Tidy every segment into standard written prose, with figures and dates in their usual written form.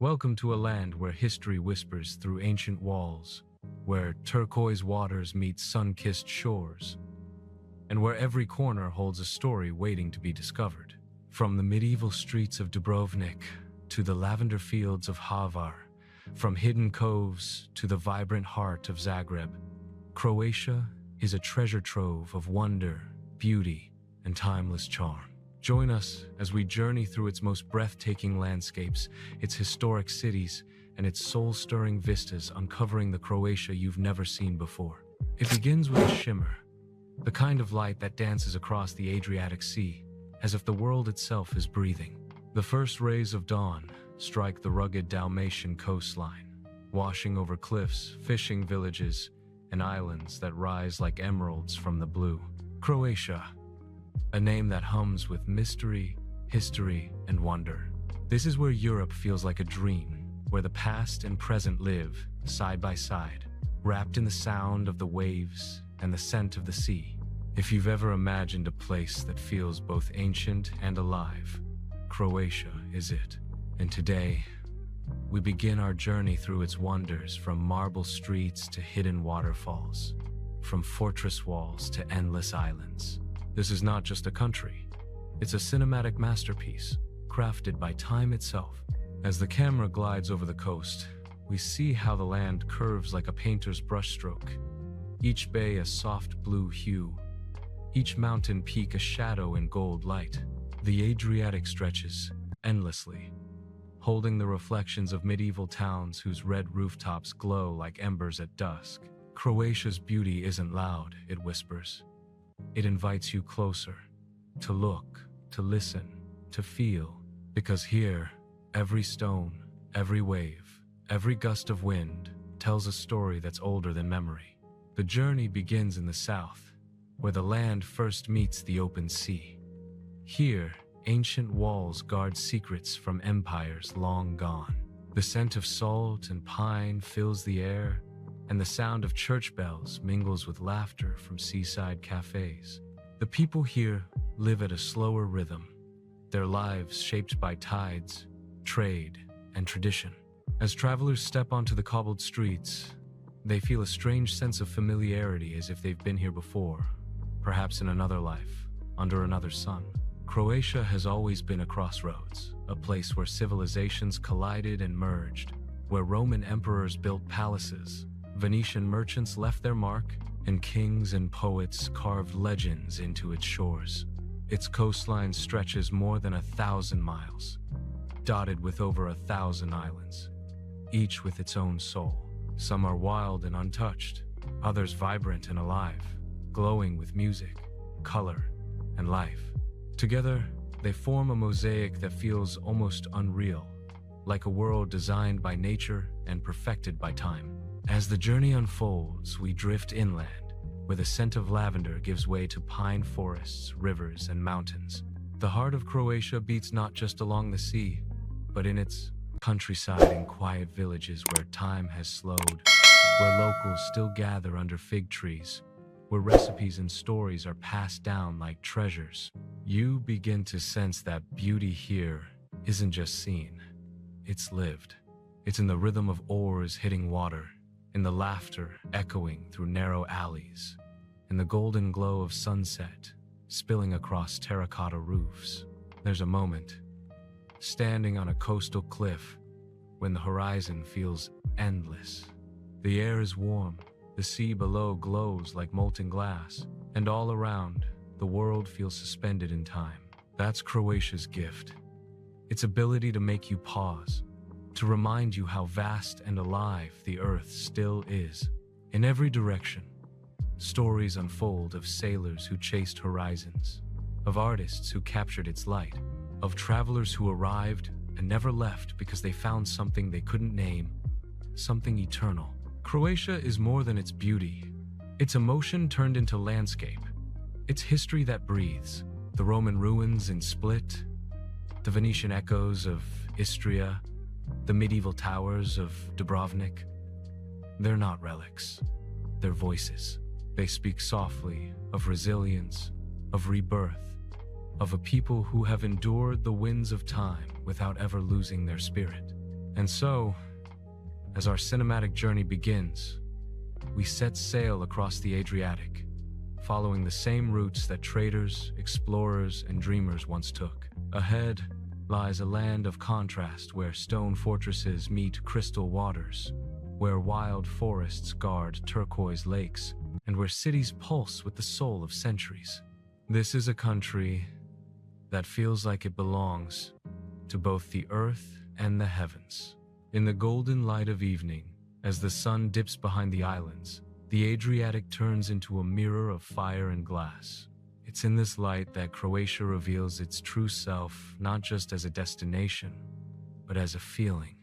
Welcome to a land where history whispers through ancient walls, where turquoise waters meet sun-kissed shores, and where every corner holds a story waiting to be discovered. From the medieval streets of Dubrovnik to the lavender fields of Hvar, from hidden coves to the vibrant heart of Zagreb, Croatia is a treasure trove of wonder, beauty, and timeless charm. Join us as we journey through its most breathtaking landscapes, its historic cities, and its soul-stirring vistas, uncovering the Croatia you've never seen before. It begins with a shimmer, the kind of light that dances across the Adriatic Sea, as if the world itself is breathing. The first rays of dawn strike the rugged Dalmatian coastline, washing over cliffs, fishing villages, and islands that rise like emeralds from the blue. Croatia, a name that hums with mystery, history, and wonder. This is where Europe feels like a dream, where the past and present live side by side, wrapped in the sound of the waves and the scent of the sea. If you've ever imagined a place that feels both ancient and alive, Croatia is it. And today, we begin our journey through its wonders, from marble streets to hidden waterfalls, from fortress walls to endless islands. This is not just a country, it's a cinematic masterpiece, crafted by time itself. As the camera glides over the coast, we see how the land curves like a painter's brushstroke, each bay a soft blue hue, each mountain peak a shadow in gold light. The Adriatic stretches endlessly, holding the reflections of medieval towns whose red rooftops glow like embers at dusk. Croatia's beauty isn't loud, it whispers. It invites you closer, to look, to listen, to feel, because here, every stone, every wave, every gust of wind tells a story that's older than memory. The journey begins in the south, where the land first meets the open sea. Here, ancient walls guard secrets from empires long gone. The scent of salt and pine fills the air, and the sound of church bells mingles with laughter from seaside cafes. The people here live at a slower rhythm, their lives shaped by tides, trade, and tradition. As travelers step onto the cobbled streets, they feel a strange sense of familiarity, as if they've been here before, perhaps in another life, under another sun. Croatia has always been a crossroads, a place where civilizations collided and merged, where Roman emperors built palaces, Venetian merchants left their mark, and kings and poets carved legends into its shores. Its coastline stretches more than 1,000 miles, dotted with over 1,000 islands, each with its own soul. Some are wild and untouched, others vibrant and alive, glowing with music, color, and life. Together, they form a mosaic that feels almost unreal, like a world designed by nature and perfected by time. As the journey unfolds, we drift inland, where the scent of lavender gives way to pine forests, rivers, and mountains. The heart of Croatia beats not just along the sea, but in its countryside and quiet villages where time has slowed, where locals still gather under fig trees, where recipes and stories are passed down like treasures. You begin to sense that beauty here isn't just seen, it's lived. It's in the rhythm of oars hitting water, in the laughter echoing through narrow alleys, in the golden glow of sunset spilling across terracotta roofs. There's a moment, standing on a coastal cliff, when the horizon feels endless. The air is warm, the sea below glows like molten glass, and all around, the world feels suspended in time. That's Croatia's gift. Its ability to make you pause, to remind you how vast and alive the earth still is. In every direction, stories unfold of sailors who chased horizons, of artists who captured its light, of travelers who arrived and never left because they found something they couldn't name, something eternal. Croatia is more than its beauty. It's emotion turned into landscape. It's history that breathes. The Roman ruins in Split, the Venetian echoes of Istria, the medieval towers of Dubrovnik. They're not relics, they're voices. They speak softly of resilience, of rebirth, of a people who have endured the winds of time without ever losing their spirit. And so, as our cinematic journey begins, we set sail across the Adriatic, following the same routes that traders, explorers, and dreamers once took. Ahead lies a land of contrast where stone fortresses meet crystal waters, where wild forests guard turquoise lakes, and where cities pulse with the soul of centuries. This is a country that feels like it belongs to both the earth and the heavens. In the golden light of evening, as the sun dips behind the islands, the Adriatic turns into a mirror of fire and glass. It's in this light that Croatia reveals its true self, not just as a destination, but as a feeling,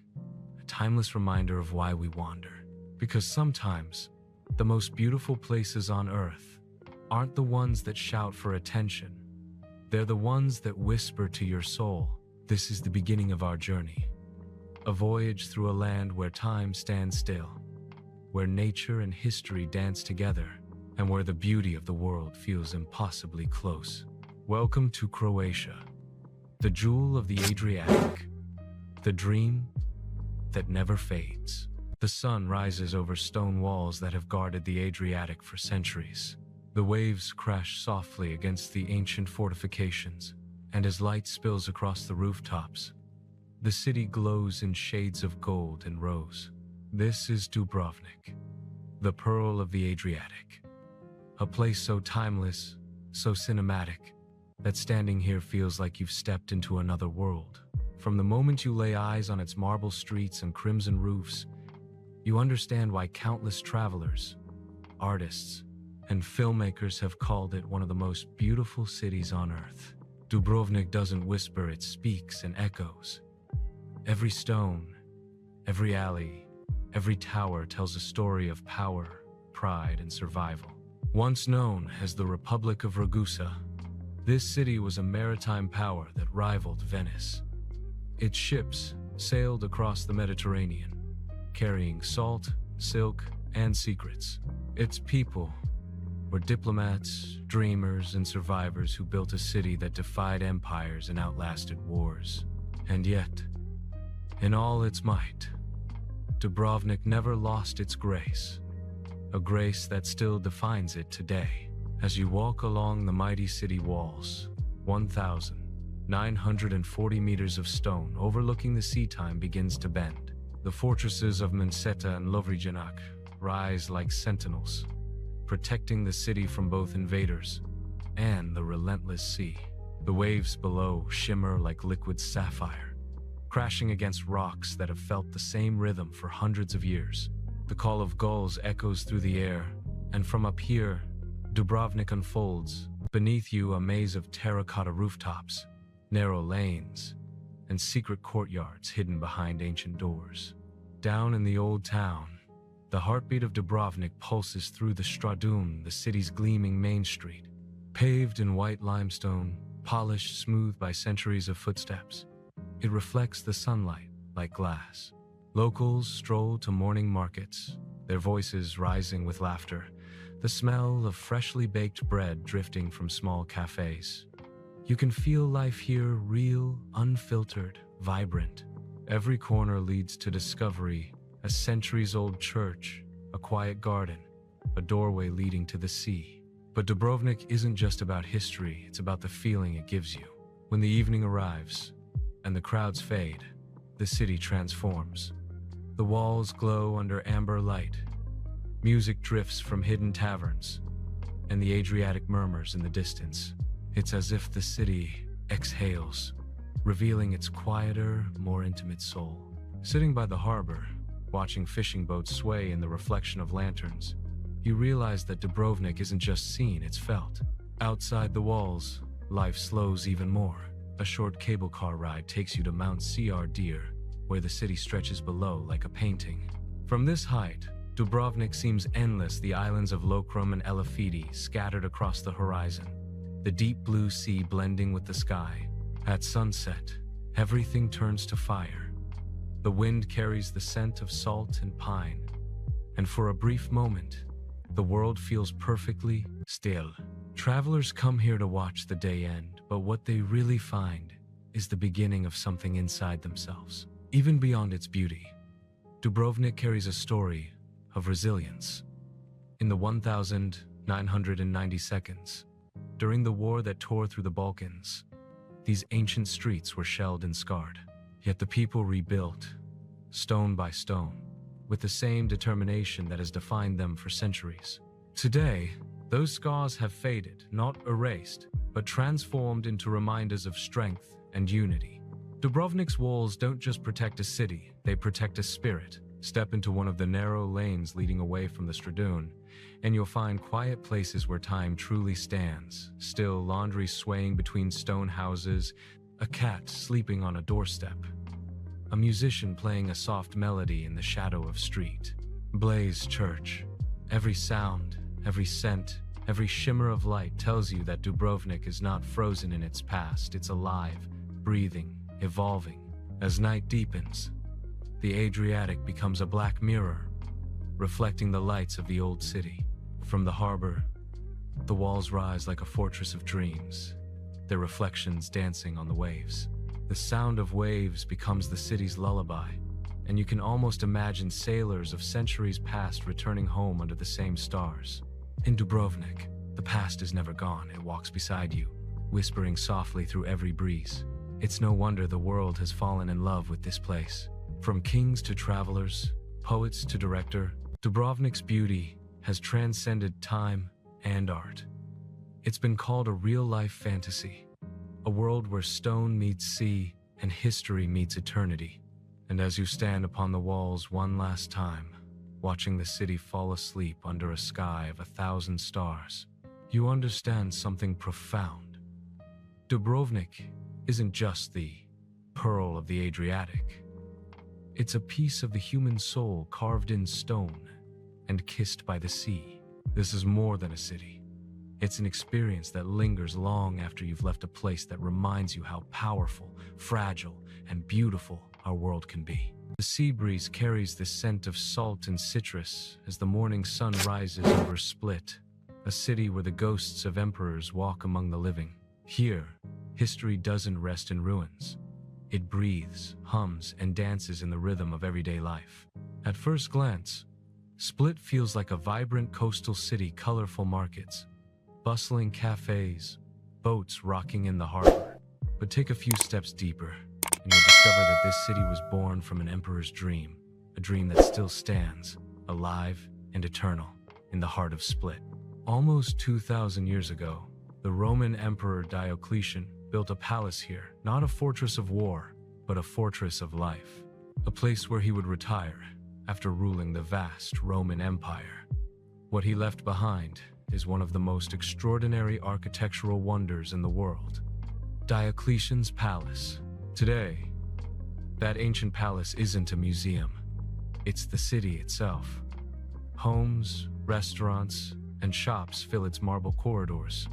a timeless reminder of why we wander. Because sometimes, the most beautiful places on earth aren't the ones that shout for attention. They're the ones that whisper to your soul. This is the beginning of our journey. A voyage through a land where time stands still, where nature and history dance together, and where the beauty of the world feels impossibly close. Welcome to Croatia, the jewel of the Adriatic, the dream that never fades. The sun rises over stone walls that have guarded the Adriatic for centuries. The waves crash softly against the ancient fortifications, and as light spills across the rooftops, the city glows in shades of gold and rose. This is Dubrovnik, the pearl of the Adriatic, a place so timeless, so cinematic, that standing here feels like you've stepped into another world. From the moment you lay eyes on its marble streets and crimson roofs, you understand why countless travelers, artists, and filmmakers have called it one of the most beautiful cities on earth. Dubrovnik doesn't whisper, it speaks and echoes. Every stone, every alley, every tower tells a story of power, pride, and survival. Once known as the Republic of Ragusa, this city was a maritime power that rivaled Venice. Its ships sailed across the Mediterranean, carrying salt, silk, and secrets. Its people were diplomats, dreamers, and survivors who built a city that defied empires and outlasted wars. And yet, in all its might, Dubrovnik never lost its grace, a grace that still defines it today. As you walk along the mighty city walls, 1,940 meters of stone overlooking the sea time begins to bend. The fortresses of Menseta and Lovrijenac rise like sentinels, protecting the city from both invaders and the relentless sea. The waves below shimmer like liquid sapphire, crashing against rocks that have felt the same rhythm for hundreds of years. The call of gulls echoes through the air, and from up here, Dubrovnik unfolds. Beneath you, a maze of terracotta rooftops, narrow lanes, and secret courtyards hidden behind ancient doors. Down in the old town, the heartbeat of Dubrovnik pulses through the Stradun, the city's gleaming main street. Paved in white limestone, polished smooth by centuries of footsteps, it reflects the sunlight like glass. Locals stroll to morning markets, their voices rising with laughter, the smell of freshly baked bread drifting from small cafes. You can feel life here real, unfiltered, vibrant. Every corner leads to discovery, a centuries-old church, a quiet garden, a doorway leading to the sea. But Dubrovnik isn't just about history, it's about the feeling it gives you. When the evening arrives and the crowds fade, the city transforms. The walls glow under amber light, music drifts from hidden taverns, and the Adriatic murmurs in the distance. It's as if the city exhales, revealing its quieter, more intimate soul. Sitting by the harbor, watching fishing boats sway in the reflection of lanterns, you realize that Dubrovnik isn't just seen, it's felt. Outside the walls, life slows even more. A short cable car ride takes you to Mount Zadar, where the city stretches below like a painting. From this height, Dubrovnik seems endless, the islands of Lokrum and Elafidi scattered across the horizon, the deep blue sea blending with the sky. At sunset, everything turns to fire. The wind carries the scent of salt and pine, and for a brief moment, the world feels perfectly still. Travelers come here to watch the day end, but what they really find is the beginning of something inside themselves. Even beyond its beauty, Dubrovnik carries a story of resilience. In the 1990 seconds, during the war that tore through the Balkans, these ancient streets were shelled and scarred. Yet the people rebuilt, stone by stone, with the same determination that has defined them for centuries. Today, those scars have faded, not erased, but transformed into reminders of strength and unity. Dubrovnik's walls don't just protect a city, they protect a spirit. Step into one of the narrow lanes leading away from the Stradun, and you'll find quiet places where time truly stands, still laundry swaying between stone houses, a cat sleeping on a doorstep, a musician playing a soft melody in the shadow of street. Blaze church. Every sound, every scent, every shimmer of light tells you that Dubrovnik is not frozen in its past, it's alive, breathing, evolving. As night deepens, the Adriatic becomes a black mirror, reflecting the lights of the old city. From the harbor, the walls rise like a fortress of dreams, their reflections dancing on the waves. The sound of waves becomes the city's lullaby, and you can almost imagine sailors of centuries past returning home under the same stars. In Dubrovnik, the past is never gone. It walks beside you, whispering softly through every breeze. It's no wonder the world has fallen in love with this place. From kings to travelers, poets to director, Dubrovnik's beauty has transcended time and art. It's been called a real-life fantasy, a world where stone meets sea and history meets eternity. And as you stand upon the walls one last time, watching the city fall asleep under a sky of 1,000 stars, you understand something profound. Dubrovnik isn't just the pearl of the Adriatic. It's a piece of the human soul carved in stone and kissed by the sea. This is more than a city. It's an experience that lingers long after you've left a place, that reminds you how powerful, fragile, and beautiful our world can be. The sea breeze carries the scent of salt and citrus as the morning sun rises over Split, a city where the ghosts of emperors walk among the living. Here, history doesn't rest in ruins. It breathes, hums, and dances in the rhythm of everyday life. At first glance, Split feels like a vibrant coastal city, colorful markets, bustling cafes, boats rocking in the harbor. But take a few steps deeper, and you'll discover that this city was born from an emperor's dream, a dream that still stands, alive and eternal, in the heart of Split. Almost 2,000 years ago, the Roman Emperor Diocletian built a palace here, not a fortress of war, but a fortress of life, a place where he would retire after ruling the vast Roman Empire. What he left behind is one of the most extraordinary architectural wonders in the world, Diocletian's Palace. Today, that ancient palace isn't a museum, it's the city itself. Homes, restaurants, and shops fill its marble corridors.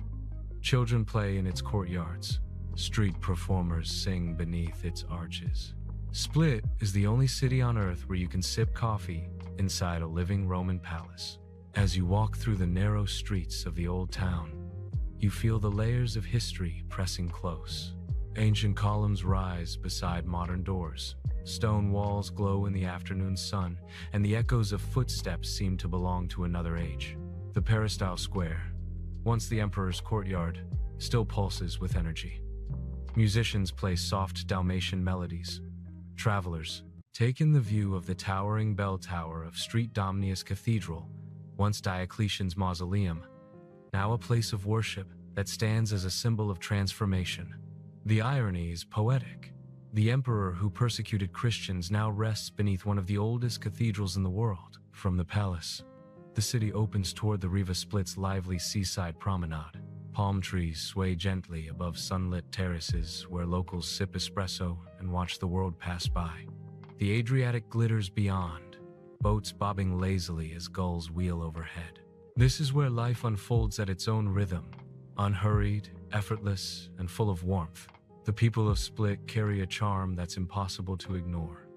Children play in its courtyards. Street performers sing beneath its arches. Split is the only city on earth where you can sip coffee inside a living Roman palace. As you walk through the narrow streets of the old town, you feel the layers of history pressing close. Ancient columns rise beside modern doors. Stone walls glow in the afternoon sun, and the echoes of footsteps seem to belong to another age. The Peristyle Square, once the emperor's courtyard, still pulses with energy. Musicians play soft Dalmatian melodies. Travelers take in the view of the towering bell tower of St. Domnius Cathedral, once Diocletian's mausoleum, now a place of worship that stands as a symbol of transformation. The irony is poetic. The emperor who persecuted Christians now rests beneath one of the oldest cathedrals in the world. From the palace, the city opens toward the Riva Split's lively seaside promenade. Palm trees sway gently above sunlit terraces where locals sip espresso and watch the world pass by. The Adriatic glitters beyond, boats bobbing lazily as gulls wheel overhead. This is where life unfolds at its own rhythm, unhurried, effortless, and full of warmth. The people of Split carry a charm that's impossible to ignore.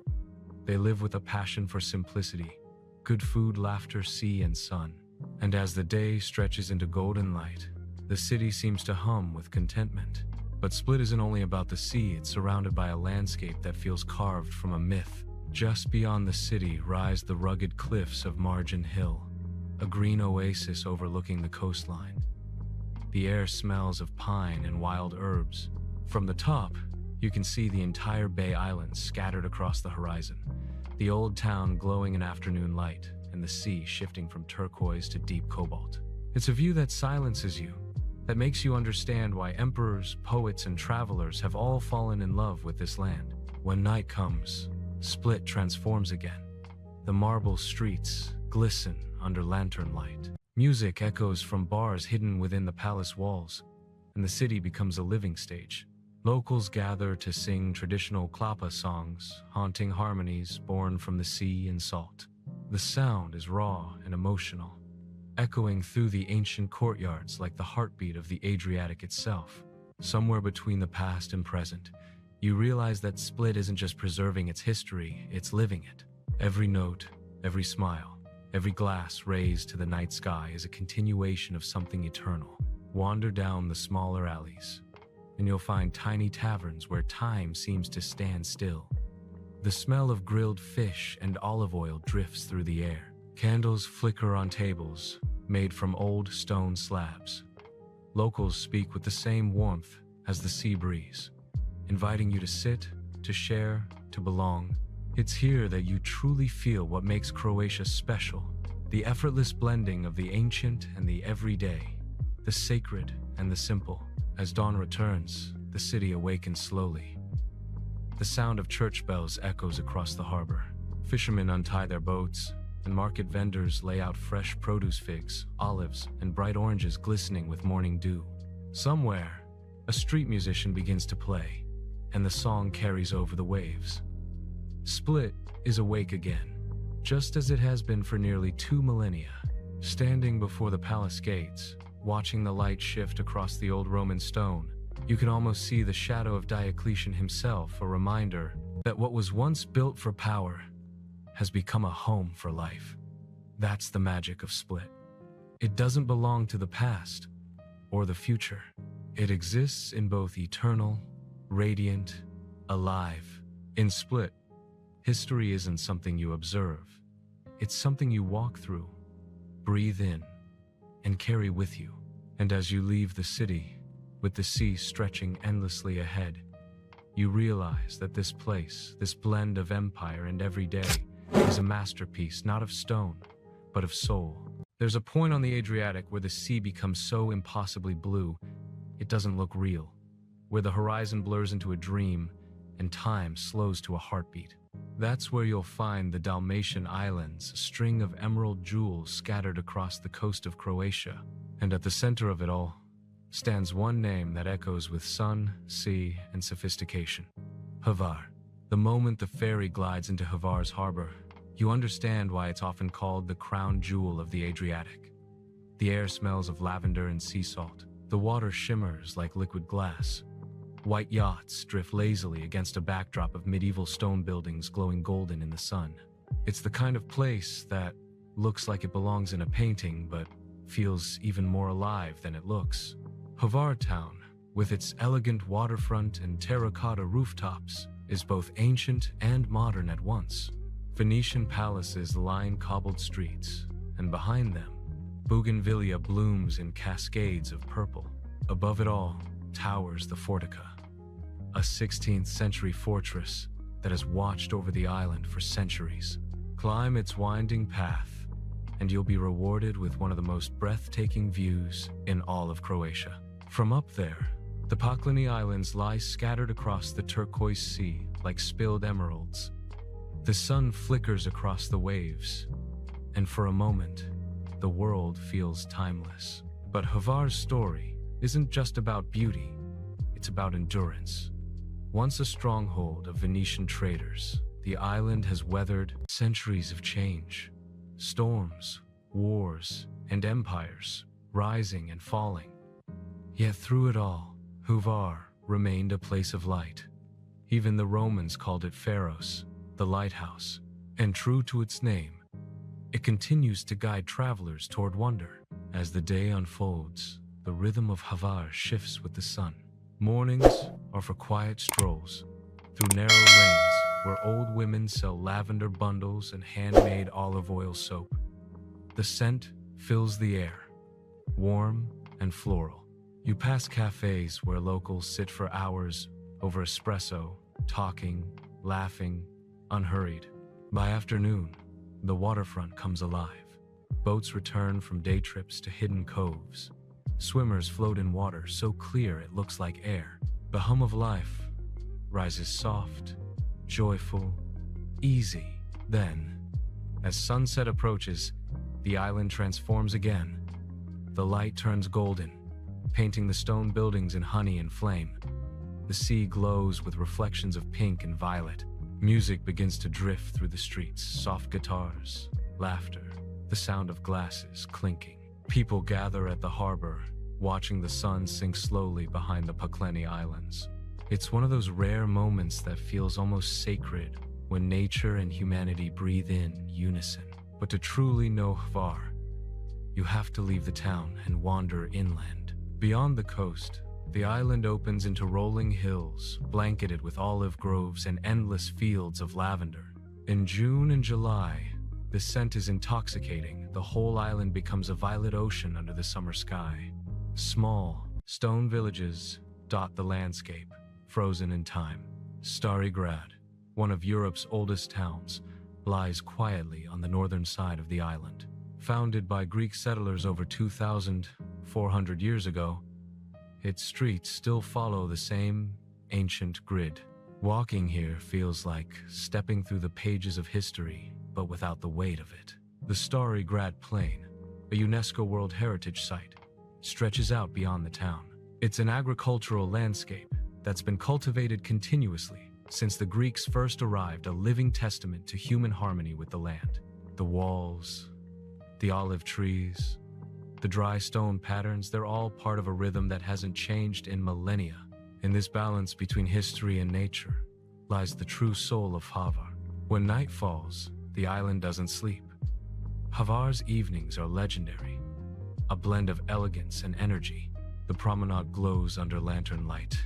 They live with a passion for simplicity, good food, laughter, sea, and sun. And as the day stretches into golden light, the city seems to hum with contentment. But Split isn't only about the sea, it's surrounded by a landscape that feels carved from a myth. Just beyond the city rise the rugged cliffs of Margin Hill, a green oasis overlooking the coastline. The air smells of pine and wild herbs. From the top, you can see the entire Bay Islands scattered across the horizon, the old town glowing in afternoon light, and the sea shifting from turquoise to deep cobalt. It's a view that silences you, that makes you understand why emperors, poets, and travelers have all fallen in love with this land. When night comes, Split transforms again. The marble streets glisten under lantern light. Music echoes from bars hidden within the palace walls, and the city becomes a living stage. Locals gather to sing traditional Klapa songs, haunting harmonies born from the sea and salt. The sound is raw and emotional, echoing through the ancient courtyards like the heartbeat of the Adriatic itself. Somewhere between the past and present, you realize that Split isn't just preserving its history, it's living it. Every note, every smile, every glass raised to the night sky is a continuation of something eternal. Wander down the smaller alleys, and you'll find tiny taverns where time seems to stand still. The smell of grilled fish and olive oil drifts through the air. Candles flicker on tables made from old stone slabs. Locals speak with the same warmth as the sea breeze, inviting you to sit, to share, to belong. It's here that you truly feel what makes Croatia special, the effortless blending of the ancient and the everyday, the sacred and the simple. As dawn returns, the city awakens slowly. The sound of church bells echoes across the harbor. Fishermen untie their boats, and market vendors lay out fresh produce, figs, olives, and bright oranges glistening with morning dew. Somewhere, a street musician begins to play, and the song carries over the waves. Split is awake again, just as it has been for nearly 2 millennia. Standing before the palace gates, watching the light shift across the old Roman stone, you can almost see the shadow of Diocletian himself, a reminder that what was once built for power has become a home for life. That's the magic of Split. It doesn't belong to the past or the future. It exists in both eternal, radiant, alive. In Split, history isn't something you observe. It's something you walk through, breathe in, and carry with you. And as you leave the city, with the sea stretching endlessly ahead, you realize that this place, this blend of empire and everyday, is a masterpiece not of stone, but of soul. There's a point on the Adriatic where the sea becomes so impossibly blue, it doesn't look real, where the horizon blurs into a dream and time slows to a heartbeat. That's where you'll find the Dalmatian islands, a string of emerald jewels scattered across the coast of Croatia. And at the center of it all stands one name that echoes with sun, sea, and sophistication: Hvar. The moment the ferry glides into Hvar's harbor, you understand why it's often called the crown jewel of the Adriatic. The air smells of lavender and sea salt. The water shimmers like liquid glass. White yachts drift lazily against a backdrop of medieval stone buildings glowing golden in the sun. It's the kind of place that looks like it belongs in a painting, but feels even more alive than it looks. Hvar town, with its elegant waterfront and terracotta rooftops, is both ancient and modern at once. Venetian palaces line cobbled streets, and behind them, bougainvillea blooms in cascades of purple. Above it all towers the Fortica, a 16th century fortress that has watched over the island for centuries. Climb its winding path, and you'll be rewarded with one of the most breathtaking views in all of Croatia. From up there, the Pakleni Islands lie scattered across the turquoise sea like spilled emeralds. The sun flickers across the waves, and for a moment, the world feels timeless. But Hvar's story isn't just about beauty, it's about endurance. Once a stronghold of Venetian traders, the island has weathered centuries of change. Storms, wars, and empires, rising and falling. Yet through it all, Hvar remained a place of light. Even the Romans called it Pharos, the lighthouse, and true to its name, it continues to guide travelers toward wonder. As the day unfolds, the rhythm of Hvar shifts with the sun. Mornings are for quiet strolls through narrow lanes where old women sell lavender bundles and handmade olive oil soap. The scent fills the air, warm and floral. You pass cafes where locals sit for hours over espresso, talking, laughing, unhurried. By afternoon, the waterfront comes alive. Boats return from day trips to hidden coves. Swimmers float in water so clear it looks like air. The hum of life rises soft, joyful, easy. Then, as sunset approaches, the island transforms again. The light turns golden, painting the stone buildings in honey and flame. The sea glows with reflections of pink and violet. Music begins to drift through the streets, soft guitars, laughter, the sound of glasses clinking. People gather at the harbor, watching the sun sink slowly behind the Pakleni Islands. It's one of those rare moments that feels almost sacred when nature and humanity breathe in unison. But to truly know Hvar, you have to leave the town and wander inland. Beyond the coast, the island opens into rolling hills, blanketed with olive groves and endless fields of lavender. In June and July, the scent is intoxicating. The whole island becomes a violet ocean under the summer sky. Small, stone villages dot the landscape, frozen in time. Stari Grad, one of Europe's oldest towns, lies quietly on the northern side of the island. Founded by Greek settlers over 2,400 years ago, its streets still follow the same ancient grid. Walking here feels like stepping through the pages of history, but without the weight of it. The Stari Grad Plain, a UNESCO World Heritage Site, stretches out beyond the town. It's an agricultural landscape that's been cultivated continuously since the Greeks first arrived, a living testament to human harmony with the land. The walls, the olive trees, the dry stone patterns, they're all part of a rhythm that hasn't changed in millennia. In this balance between history and nature lies the true soul of Hvar. When night falls, the island doesn't sleep. Hvar's evenings are legendary, a blend of elegance and energy. The promenade glows under lantern light,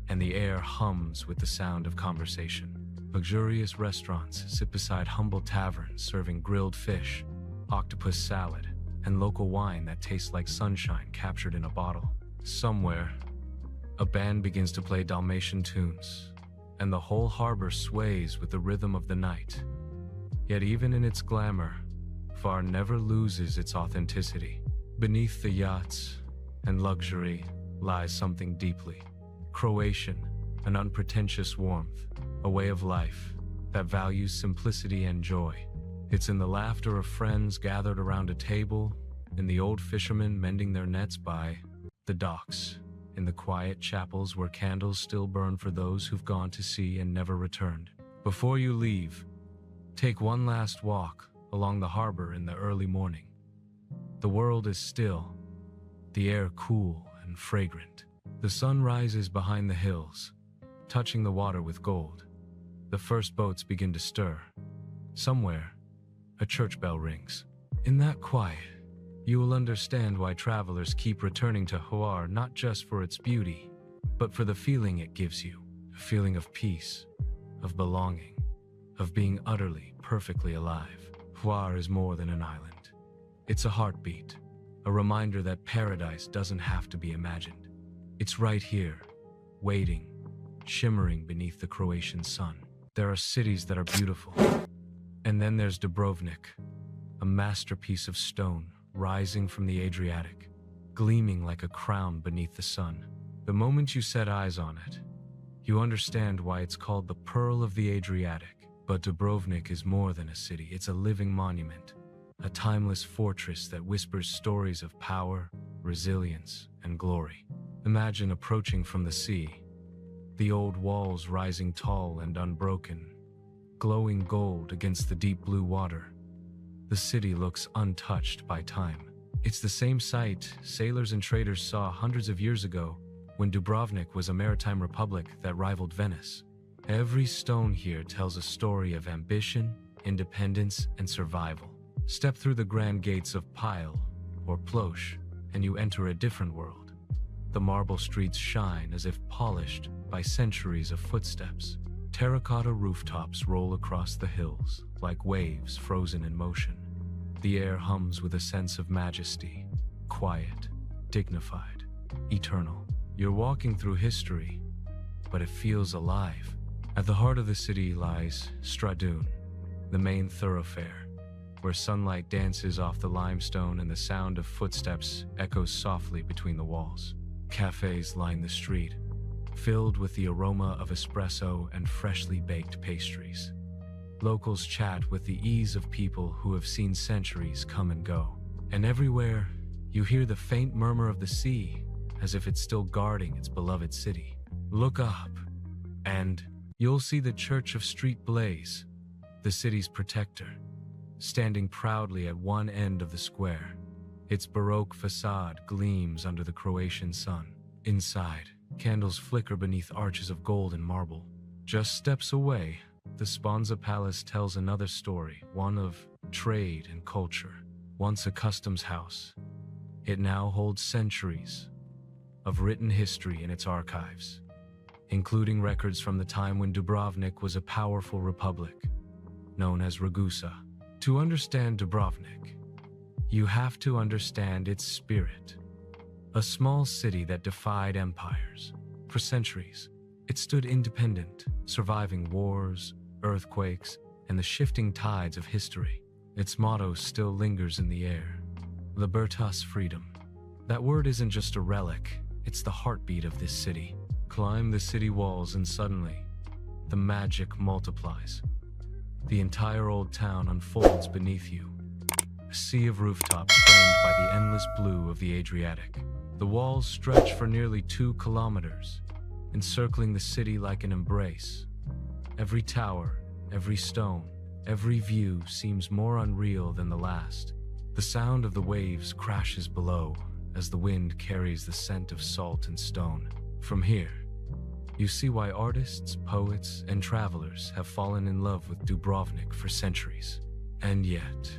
and the air hums with the sound of conversation. Luxurious restaurants sit beside humble taverns serving grilled fish, octopus salad, and local wine that tastes like sunshine captured in a bottle. Somewhere, a band begins to play Dalmatian tunes, and the whole harbor sways with the rhythm of the night. Yet even in its glamour, Hvar never loses its authenticity. Beneath the yachts and luxury lies something deeply Croatian, an unpretentious warmth, a way of life that values simplicity and joy. It's in the laughter of friends gathered around a table, in the old fishermen mending their nets by the docks, in the quiet chapels where candles still burn for those who've gone to sea and never returned. Before you leave, take one last walk along the harbor in the early morning. The world is still, the air cool and fragrant. The sun rises behind the hills, touching the water with gold. The first boats begin to stir. Somewhere, a church bell rings. In that quiet, you will understand why travelers keep returning to Hvar, not just for its beauty, but for the feeling it gives you. A feeling of peace, of belonging, of being utterly, perfectly alive. Hvar is more than an island. It's a heartbeat, a reminder that paradise doesn't have to be imagined. It's right here, waiting, shimmering beneath the Croatian sun. There are cities that are beautiful. And then there's Dubrovnik, a masterpiece of stone rising from the Adriatic, gleaming like a crown beneath the sun. The moment you set eyes on it, you understand why it's called the Pearl of the Adriatic. But Dubrovnik is more than a city. It's a living monument, a timeless fortress that whispers stories of power, resilience, and glory. Imagine approaching from the sea, the old walls rising tall and unbroken, glowing gold against the deep blue water. The city looks untouched by time. It's the same sight sailors and traders saw hundreds of years ago when Dubrovnik was a maritime republic that rivaled Venice. Every stone here tells a story of ambition, independence, and survival. Step through the grand gates of Pile or Plosh, and you enter a different world. The marble streets shine as if polished by centuries of footsteps. Terracotta rooftops roll across the hills like waves frozen in motion. The air hums with a sense of majesty, quiet, dignified, eternal. You're walking through history, but it feels alive. At the heart of the city lies Stradun, the main thoroughfare, where sunlight dances off the limestone and the sound of footsteps echoes softly between the walls. Cafes line the street, filled with the aroma of espresso and freshly baked pastries. Locals chat with the ease of people who have seen centuries come and go. And everywhere, you hear the faint murmur of the sea, as if it's still guarding its beloved city. Look up, and you'll see the Church of Street Blaze, the city's protector, standing proudly at one end of the square. Its Baroque facade gleams under the Croatian sun. Inside, candles flicker beneath arches of gold and marble. Just steps away, the Sponza Palace tells another story, one of trade and culture. Once a customs house, it now holds centuries of written history in its archives, including records from the time when Dubrovnik was a powerful republic, known as Ragusa. To understand Dubrovnik, you have to understand its spirit. A small city that defied empires. For centuries, it stood independent, surviving wars, earthquakes, and the shifting tides of history. Its motto still lingers in the air: Libertas, freedom. That word isn't just a relic, it's the heartbeat of this city. Climb the city walls and suddenly, the magic multiplies. The entire old town unfolds beneath you. A sea of rooftops framed by the endless blue of the Adriatic. The walls stretch for nearly 2 kilometers, encircling the city like an embrace. Every tower, every stone, every view seems more unreal than the last. The sound of the waves crashes below as the wind carries the scent of salt and stone. From here, you see why artists, poets, and travelers have fallen in love with Dubrovnik for centuries. And yet,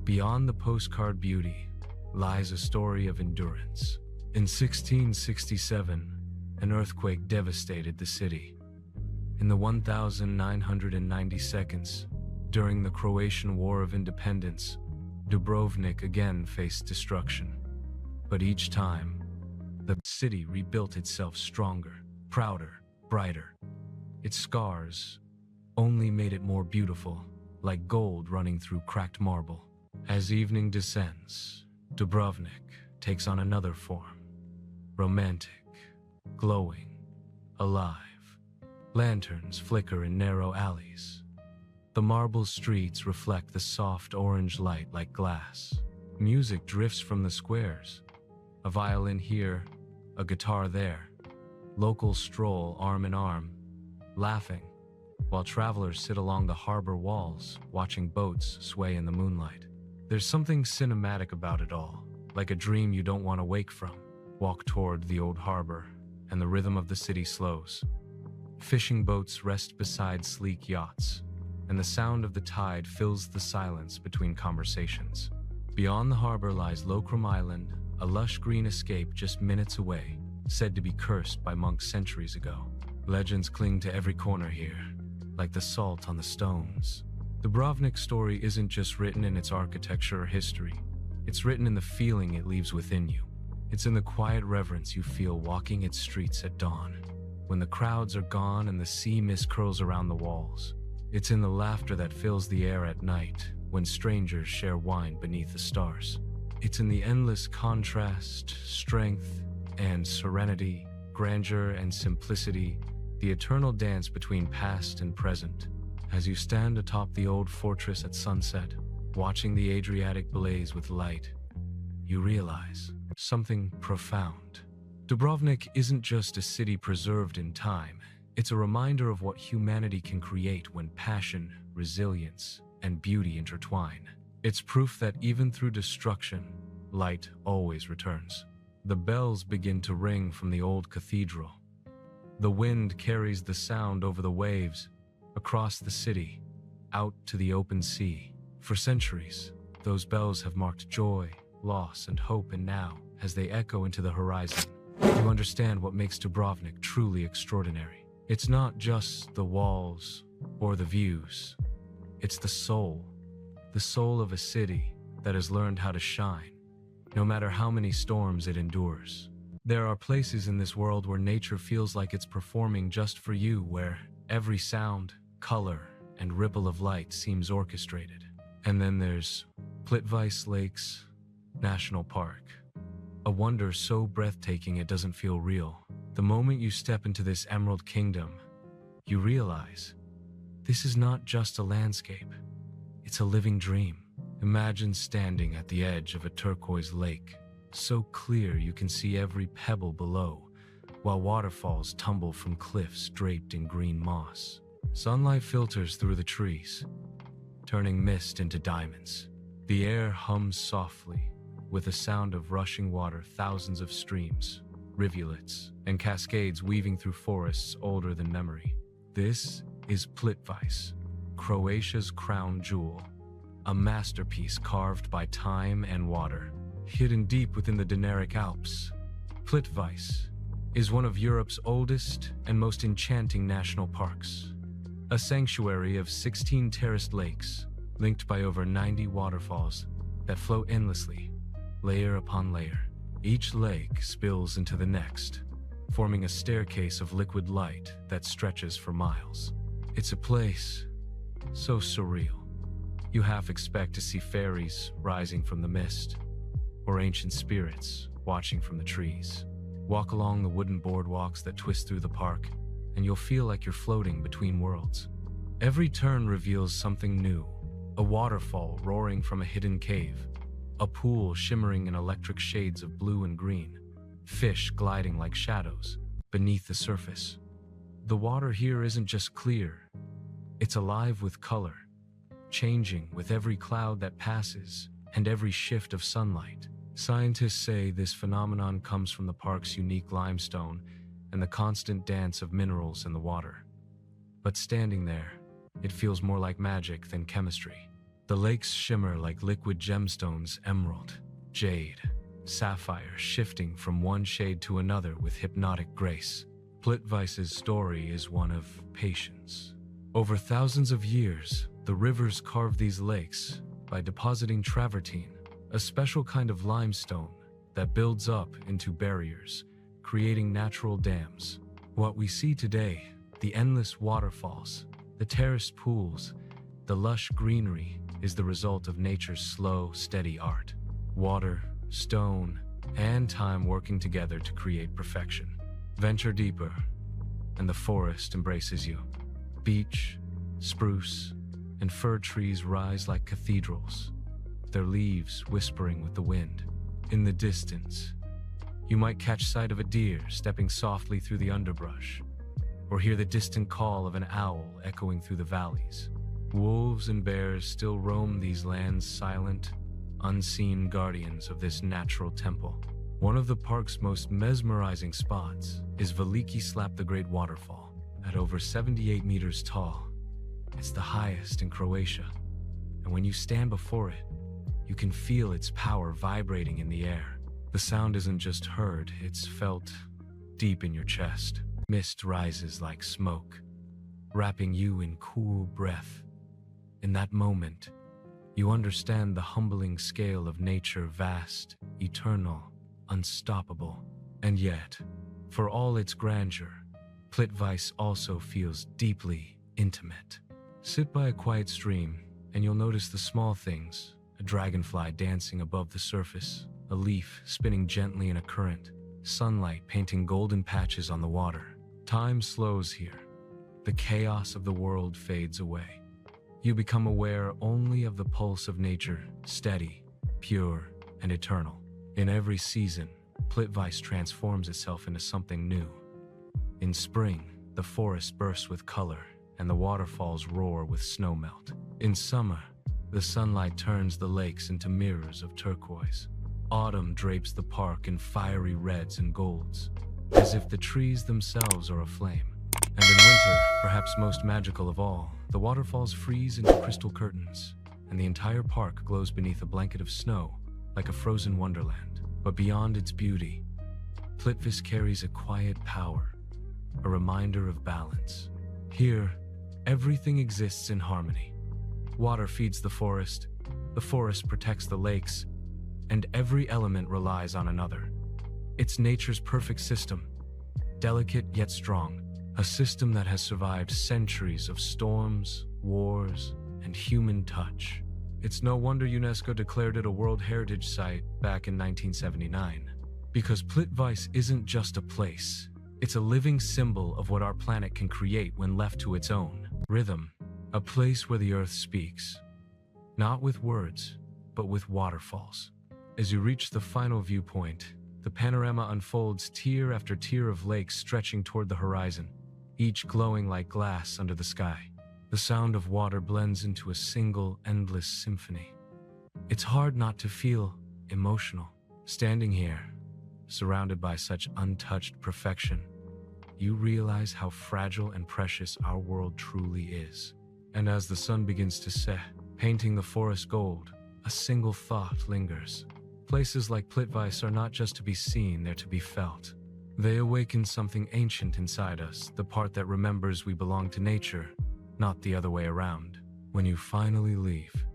beyond the postcard beauty lies a story of endurance. In 1667, an earthquake devastated the city. In the 1990 seconds, during the Croatian War of Independence, Dubrovnik again faced destruction. But each time, the city rebuilt itself stronger, prouder, brighter. Its scars only made it more beautiful, like gold running through cracked marble. As evening descends, Dubrovnik takes on another form. Romantic, glowing, alive. Lanterns flicker in narrow alleys. The marble streets reflect the soft orange light like glass. Music drifts from the squares. A violin here, a guitar there. Locals stroll arm in arm, laughing, while travelers sit along the harbor walls, watching boats sway in the moonlight. There's something cinematic about it all, like a dream you don't want to wake from. Walk toward the old harbor, and the rhythm of the city slows. Fishing boats rest beside sleek yachts, and the sound of the tide fills the silence between conversations. Beyond the harbor lies Lokrum Island, a lush green escape just minutes away, said to be cursed by monks centuries ago. Legends cling to every corner here, like the salt on the stones. Dubrovnik's story isn't just written in its architecture or history. It's written in the feeling it leaves within you. It's in the quiet reverence you feel walking its streets at dawn, when the crowds are gone and the sea mist curls around the walls. It's in the laughter that fills the air at night, when strangers share wine beneath the stars. It's in the endless contrast, strength and serenity, grandeur and simplicity, the eternal dance between past and present. As you stand atop the old fortress at sunset, watching the Adriatic blaze with light, you realize something profound. Dubrovnik isn't just a city preserved in time, it's a reminder of what humanity can create when passion, resilience, and beauty intertwine. It's proof that even through destruction, light always returns. The bells begin to ring from the old cathedral. The wind carries the sound over the waves, across the city, out to the open sea. For centuries, those bells have marked joy, loss, and hope, and now, as they echo into the horizon, you understand what makes Dubrovnik truly extraordinary. It's not just the walls or the views. It's the soul of a city that has learned how to shine, no matter how many storms it endures. There are places in this world where nature feels like it's performing just for you, where every sound, color, and ripple of light seems orchestrated. And then there's Plitvice Lakes National Park, a wonder so breathtaking it doesn't feel real. The moment you step into this emerald kingdom, you realize this is not just a landscape, it's a living dream. Imagine standing at the edge of a turquoise lake, so clear you can see every pebble below, while waterfalls tumble from cliffs draped in green moss. Sunlight filters through the trees, turning mist into diamonds. The air hums softly, with the sound of rushing water, thousands of streams, rivulets, and cascades weaving through forests older than memory. This is Plitvice, Croatia's crown jewel, a masterpiece carved by time and water. Hidden deep within the Dinaric Alps, Plitvice is one of Europe's oldest and most enchanting national parks, a sanctuary of 16 terraced lakes linked by over 90 waterfalls that flow endlessly, layer upon layer. Each lake spills into the next, forming a staircase of liquid light that stretches for miles. It's a place so surreal. You half expect to see fairies rising from the mist, or ancient spirits watching from the trees. Walk along the wooden boardwalks that twist through the park, and you'll feel like you're floating between worlds. Every turn reveals something new: a waterfall roaring from a hidden cave, a pool shimmering in electric shades of blue and green, fish gliding like shadows beneath the surface. The water here isn't just clear, it's alive with color, changing with every cloud that passes and every shift of sunlight. Scientists say this phenomenon comes from the park's unique limestone and the constant dance of minerals in the water. But standing there, it feels more like magic than chemistry. The lakes shimmer like liquid gemstones, emerald, jade, sapphire, shifting from one shade to another with hypnotic grace. Plitvice's story is one of patience. Over thousands of years, the rivers carved these lakes by depositing travertine, a special kind of limestone that builds up into barriers, creating natural dams. What we see today, the endless waterfalls, the terraced pools, the lush greenery, is the result of nature's slow, steady art. Water, stone, and time working together to create perfection. Venture deeper, and the forest embraces you. Beech, spruce, and fir trees rise like cathedrals, their leaves whispering with the wind. In the distance, you might catch sight of a deer stepping softly through the underbrush, or hear the distant call of an owl echoing through the valleys. Wolves and bears still roam these lands, silent, unseen guardians of this natural temple. One of the park's most mesmerizing spots is Veliki Slap, the Great Waterfall. At over 78 meters tall, it's the highest in Croatia, and when you stand before it, you can feel its power vibrating in the air. The sound isn't just heard, it's felt deep in your chest. Mist rises like smoke, wrapping you in cool breath. In that moment, you understand the humbling scale of nature, vast, eternal, unstoppable. And yet, for all its grandeur, Plitvice also feels deeply intimate. Sit by a quiet stream, and you'll notice the small things: a dragonfly dancing above the surface, a leaf spinning gently in a current, sunlight painting golden patches on the water. Time slows here. The chaos of the world fades away. You become aware only of the pulse of nature, steady, pure, and eternal. In every season, Plitvice transforms itself into something new. In spring, the forest bursts with color, and the waterfalls roar with snowmelt. In summer, the sunlight turns the lakes into mirrors of turquoise. Autumn drapes the park in fiery reds and golds, as if the trees themselves are aflame. And in winter, perhaps most magical of all, the waterfalls freeze into crystal curtains, and the entire park glows beneath a blanket of snow, like a frozen wonderland. But beyond its beauty, Plitvice carries a quiet power, a reminder of balance. Here, everything exists in harmony. Water feeds the forest protects the lakes, and every element relies on another. It's nature's perfect system, delicate yet strong, a system that has survived centuries of storms, wars, and human touch. It's no wonder UNESCO declared it a World Heritage Site back in 1979. Because Plitvice isn't just a place, it's a living symbol of what our planet can create when left to its own rhythm. A place where the earth speaks, not with words, but with waterfalls. As you reach the final viewpoint, the panorama unfolds tier after tier of lakes stretching toward the horizon, each glowing like glass under the sky. The sound of water blends into a single, endless symphony. It's hard not to feel emotional. Standing here, surrounded by such untouched perfection, you realize how fragile and precious our world truly is. And as the sun begins to set, painting the forest gold, a single thought lingers. Places like Plitvice are not just to be seen, they're to be felt. They awaken something ancient inside us, the part that remembers we belong to nature, not the other way around. When you finally leave,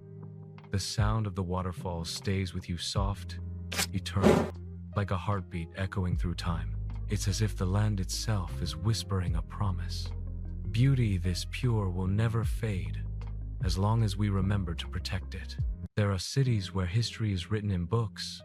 the sound of the waterfalls stays with you soft, eternal, like a heartbeat echoing through time. It's as if the land itself is whispering a promise. Beauty this pure will never fade, as long as we remember to protect it. There are cities where history is written in books,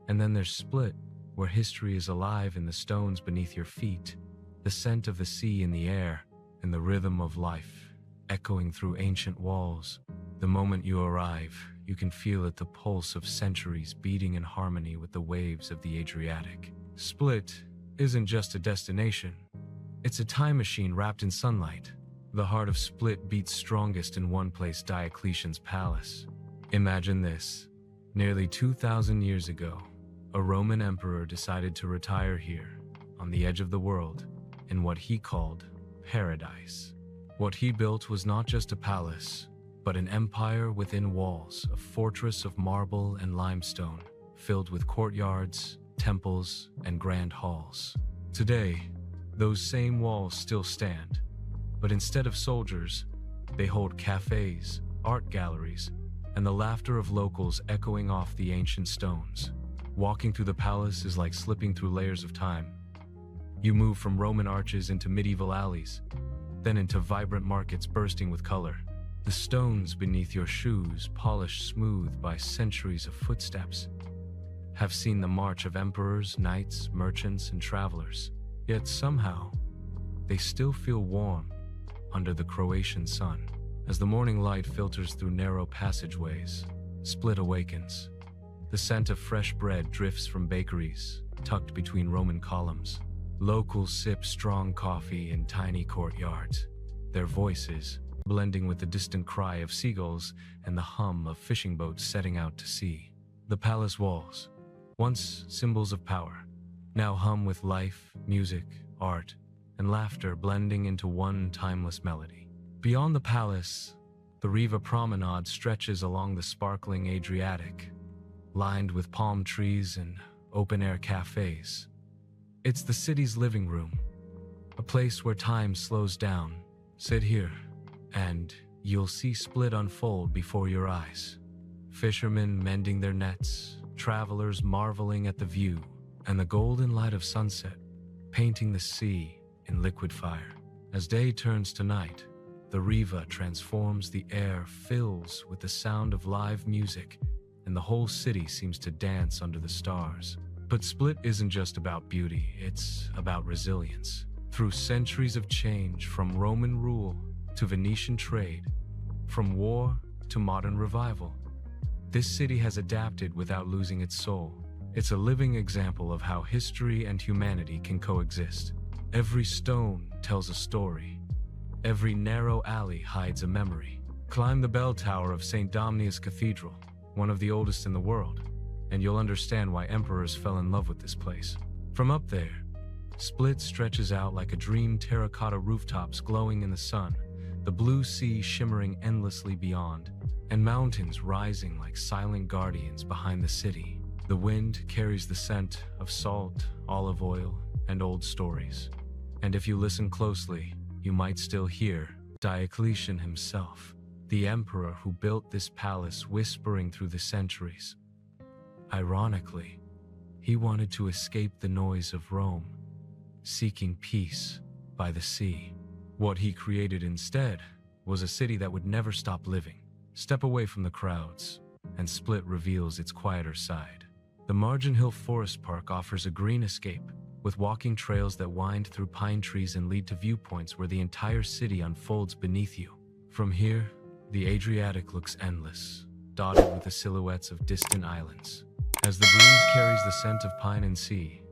and then there's Split, where history is alive in the stones beneath your feet, the scent of the sea in the air, and the rhythm of life echoing through ancient walls. The moment you arrive, you can feel it, the pulse of centuries beating in harmony with the waves of the Adriatic. Split isn't just a destination, it's a time machine wrapped in sunlight. The heart of Split beats strongest in one place, Diocletian's palace. Imagine this. Nearly 2,000 years ago, a Roman emperor decided to retire here, on the edge of the world, in what he called paradise. What he built was not just a palace, but an empire within walls, a fortress of marble and limestone, filled with courtyards, temples, and grand halls. Today, those same walls still stand, but instead of soldiers, they hold cafes, art galleries, and the laughter of locals echoing off the ancient stones. Walking through the palace is like slipping through layers of time. You move from Roman arches into medieval alleys, then into vibrant markets bursting with color. The stones beneath your shoes, polished smooth by centuries of footsteps, have seen the march of emperors, knights, merchants, and travelers. Yet somehow, they still feel warm under the Croatian sun. As the morning light filters through narrow passageways, Split awakens. The scent of fresh bread drifts from bakeries, tucked between Roman columns. Locals sip strong coffee in tiny courtyards, their voices blending with the distant cry of seagulls and the hum of fishing boats setting out to sea. The palace walls, once symbols of power, now hum with life, music, art, and laughter blending into one timeless melody. Beyond the palace, the Riva promenade stretches along the sparkling Adriatic, lined with palm trees and open-air cafes. It's the city's living room, a place where time slows down. Sit here, and you'll see Split unfold before your eyes. Fishermen mending their nets, travelers marveling at the view, and the golden light of sunset painting the sea in liquid fire. As day turns to night, the Riva transforms, the air fills with the sound of live music, and the whole city seems to dance under the stars. But Split isn't just about beauty, it's about resilience. Through centuries of change, from Roman rule to Venetian trade, from war to modern revival, this city has adapted without losing its soul. It's a living example of how history and humanity can coexist. Every stone tells a story. Every narrow alley hides a memory. Climb the bell tower of St. Domnius Cathedral, one of the oldest in the world, and you'll understand why emperors fell in love with this place. From up there, Split stretches out like a dream, terracotta rooftops glowing in the sun, the blue sea shimmering endlessly beyond, and mountains rising like silent guardians behind the city. The wind carries the scent of salt, olive oil, and old stories. And if you listen closely, you might still hear Diocletian himself, the emperor who built this palace, whispering through the centuries. Ironically, he wanted to escape the noise of Rome, seeking peace by the sea. What he created instead was a city that would never stop living. Step away from the crowds, and Split reveals its quieter side. The Margin Hill Forest Park offers a green escape, with walking trails that wind through pine trees and lead to viewpoints where the entire city unfolds beneath you. From here, the Adriatic looks endless, dotted with the silhouettes of distant islands. As the breeze carries the scent of pine and sea,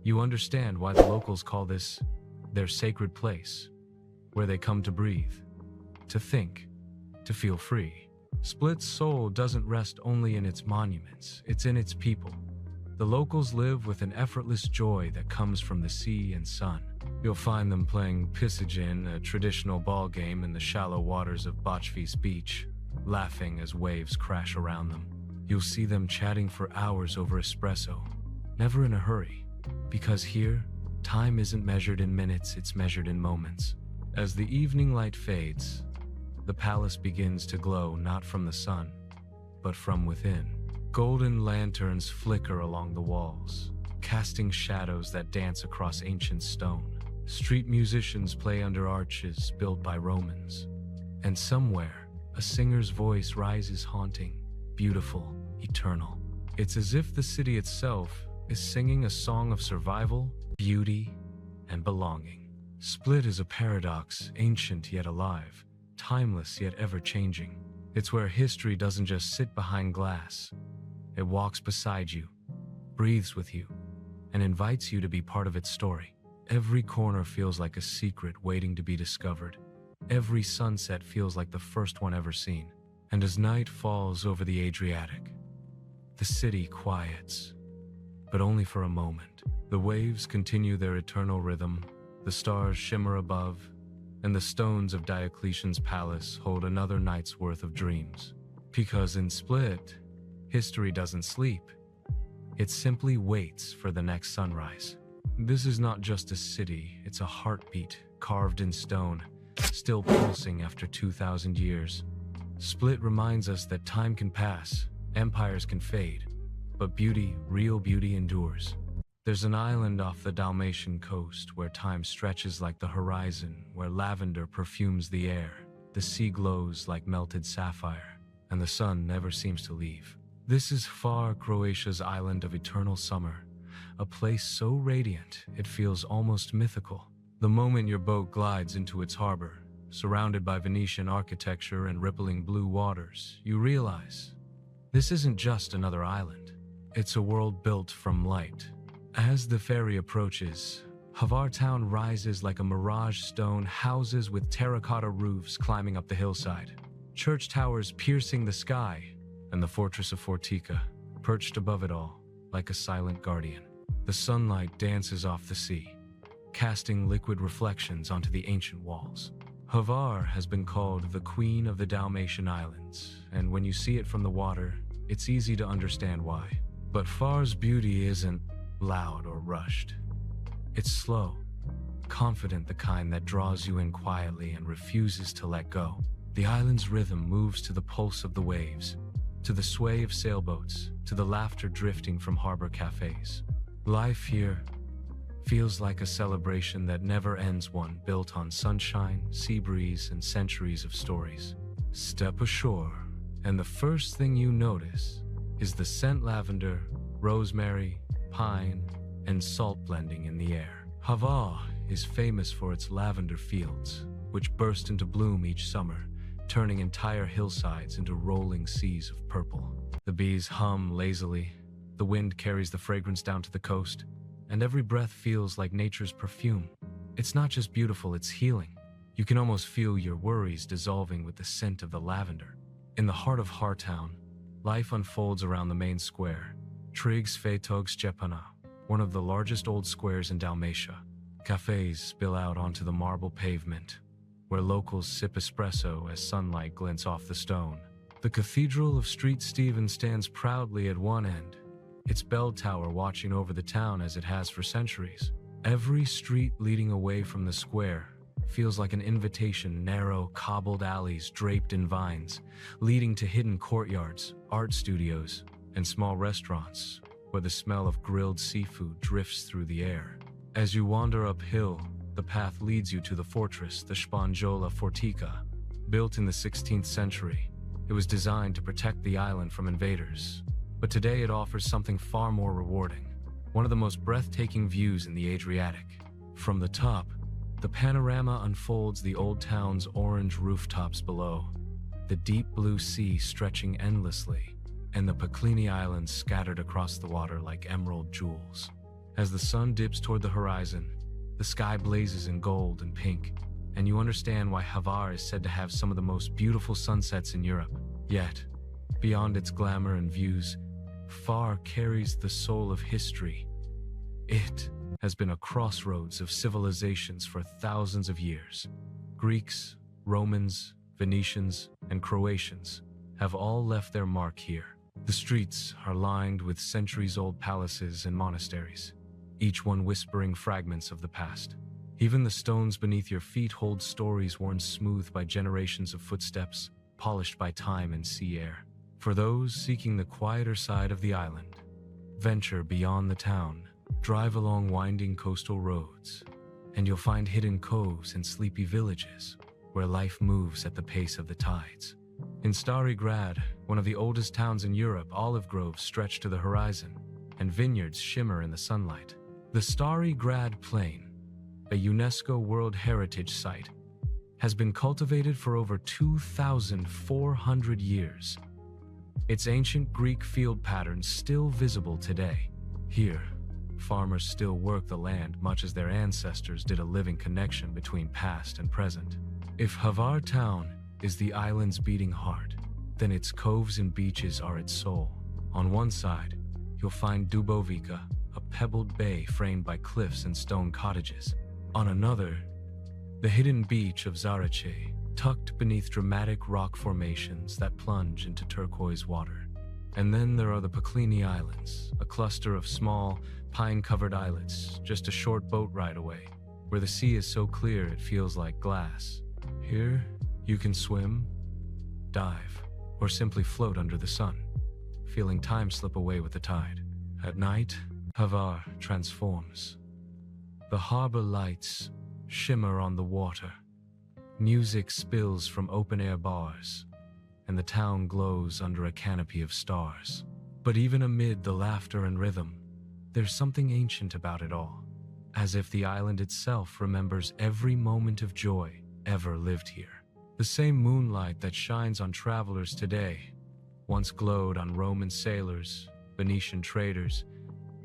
you understand why the locals call this their sacred place, where they come to breathe, to think, to feel free. Split's soul doesn't rest only in its monuments, it's in its people. The locals live with an effortless joy that comes from the sea and sun. You'll find them playing piscine, a traditional ball game in the shallow waters of Plitvice Beach, laughing as waves crash around them. You'll see them chatting for hours over espresso, never in a hurry, because here, time isn't measured in minutes, it's measured in moments. As the evening light fades, the palace begins to glow not from the sun, but from within. Golden lanterns flicker along the walls, casting shadows that dance across ancient stone. Street musicians play under arches built by Romans. And somewhere, a singer's voice rises haunting, beautiful, eternal. It's as if the city itself is singing a song of survival, beauty, and belonging. Split is a paradox, ancient yet alive, timeless yet ever-changing. It's where history doesn't just sit behind glass. It walks beside you, breathes with you, and invites you to be part of its story. Every corner feels like a secret waiting to be discovered. Every sunset feels like the first one ever seen. And as night falls over the Adriatic, the city quiets, but only for a moment. The waves continue their eternal rhythm, the stars shimmer above, and the stones of Diocletian's palace hold another night's worth of dreams. Because in Split, history doesn't sleep. It simply waits for the next sunrise. This is not just a city, it's a heartbeat carved in stone, still pulsing after 2,000 years. Split reminds us that time can pass, empires can fade, but beauty, real beauty, endures. There's an island off the Dalmatian coast where time stretches like the horizon, where lavender perfumes the air, the sea glows like melted sapphire, and the sun never seems to leave. This is Hvar, Croatia's island of eternal summer, a place so radiant it feels almost mythical. The moment your boat glides into its harbor, surrounded by Venetian architecture and rippling blue waters, you realize this isn't just another island. It's a world built from light. As the ferry approaches, Hvar town rises like a mirage, stone houses with terracotta roofs climbing up the hillside, church towers piercing the sky, and the fortress of Fortica, perched above it all, like a silent guardian. The sunlight dances off the sea, casting liquid reflections onto the ancient walls. Hvar has been called the Queen of the Dalmatian Islands, and when you see it from the water, it's easy to understand why. But Hvar's beauty isn't loud or rushed. It's slow, confident, the kind that draws you in quietly and refuses to let go. The island's rhythm moves to the pulse of the waves, to the sway of sailboats, to the laughter drifting from harbor cafes. Life here feels like a celebration that never ends, one built on sunshine, sea breeze, and centuries of stories. Step ashore, and the first thing you notice is the scent: lavender, rosemary, pine, and salt blending in the air. Hvar is famous for its lavender fields, which burst into bloom each summer, turning entire hillsides into rolling seas of purple. The bees hum lazily, the wind carries the fragrance down to the coast, and every breath feels like nature's perfume. It's not just beautiful, it's healing. You can almost feel your worries dissolving with the scent of the lavender. In the heart of Hvar town, life unfolds around the main square, Trigs Fetog Stjepana, one of the largest old squares in Dalmatia. Cafes spill out onto the marble pavement, where locals sip espresso as sunlight glints off the stone. The Cathedral of St. Stephen stands proudly at one end, its bell tower watching over the town as it has for centuries. Every street leading away from the square feels like an invitation, narrow, cobbled alleys draped in vines, leading to hidden courtyards, art studios, and small restaurants where the smell of grilled seafood drifts through the air. As you wander uphill, the path leads you to the fortress, the Spanjola Fortica. Built in the 16th century, it was designed to protect the island from invaders. But today it offers something far more rewarding, one of the most breathtaking views in the Adriatic. From the top, the panorama unfolds the old town's orange rooftops below, the deep blue sea stretching endlessly, and the Plitvice Islands scattered across the water like emerald jewels. As the sun dips toward the horizon, the sky blazes in gold and pink, and you understand why Hvar is said to have some of the most beautiful sunsets in Europe. Yet, beyond its glamour and views, Hvar carries the soul of history. It has been a crossroads of civilizations for thousands of years. Greeks, Romans, Venetians, and Croatians have all left their mark here. The streets are lined with centuries-old palaces and monasteries, each one whispering fragments of the past. Even the stones beneath your feet hold stories worn smooth by generations of footsteps, polished by time and sea air. For those seeking the quieter side of the island, venture beyond the town, drive along winding coastal roads, and you'll find hidden coves and sleepy villages where life moves at the pace of the tides. In Stari Grad, one of the oldest towns in Europe, olive groves stretch to the horizon, and vineyards shimmer in the sunlight. The Stari Grad Plain, a UNESCO World Heritage Site, has been cultivated for over 2,400 years. Its ancient Greek field patterns still visible today. Here, farmers still work the land much as their ancestors did, a living connection between past and present. If Hvar town is the island's beating heart, then its coves and beaches are its soul. On one side, you'll find Dubrovnik, a pebbled bay framed by cliffs and stone cottages. On another, the hidden beach of Zadar, tucked beneath dramatic rock formations that plunge into turquoise water. And then there are the Plitvice Islands, a cluster of small, pine-covered islets just a short boat ride away, where the sea is so clear it feels like glass. Here, you can swim, dive, or simply float under the sun, feeling time slip away with the tide. At night, Hvar transforms. The harbor lights shimmer on the water. Music spills from open-air bars, and the town glows under a canopy of stars. But even amid the laughter and rhythm, there's something ancient about it all, as if the island itself remembers every moment of joy ever lived here. The same moonlight that shines on travelers today once glowed on Roman sailors, Venetian traders,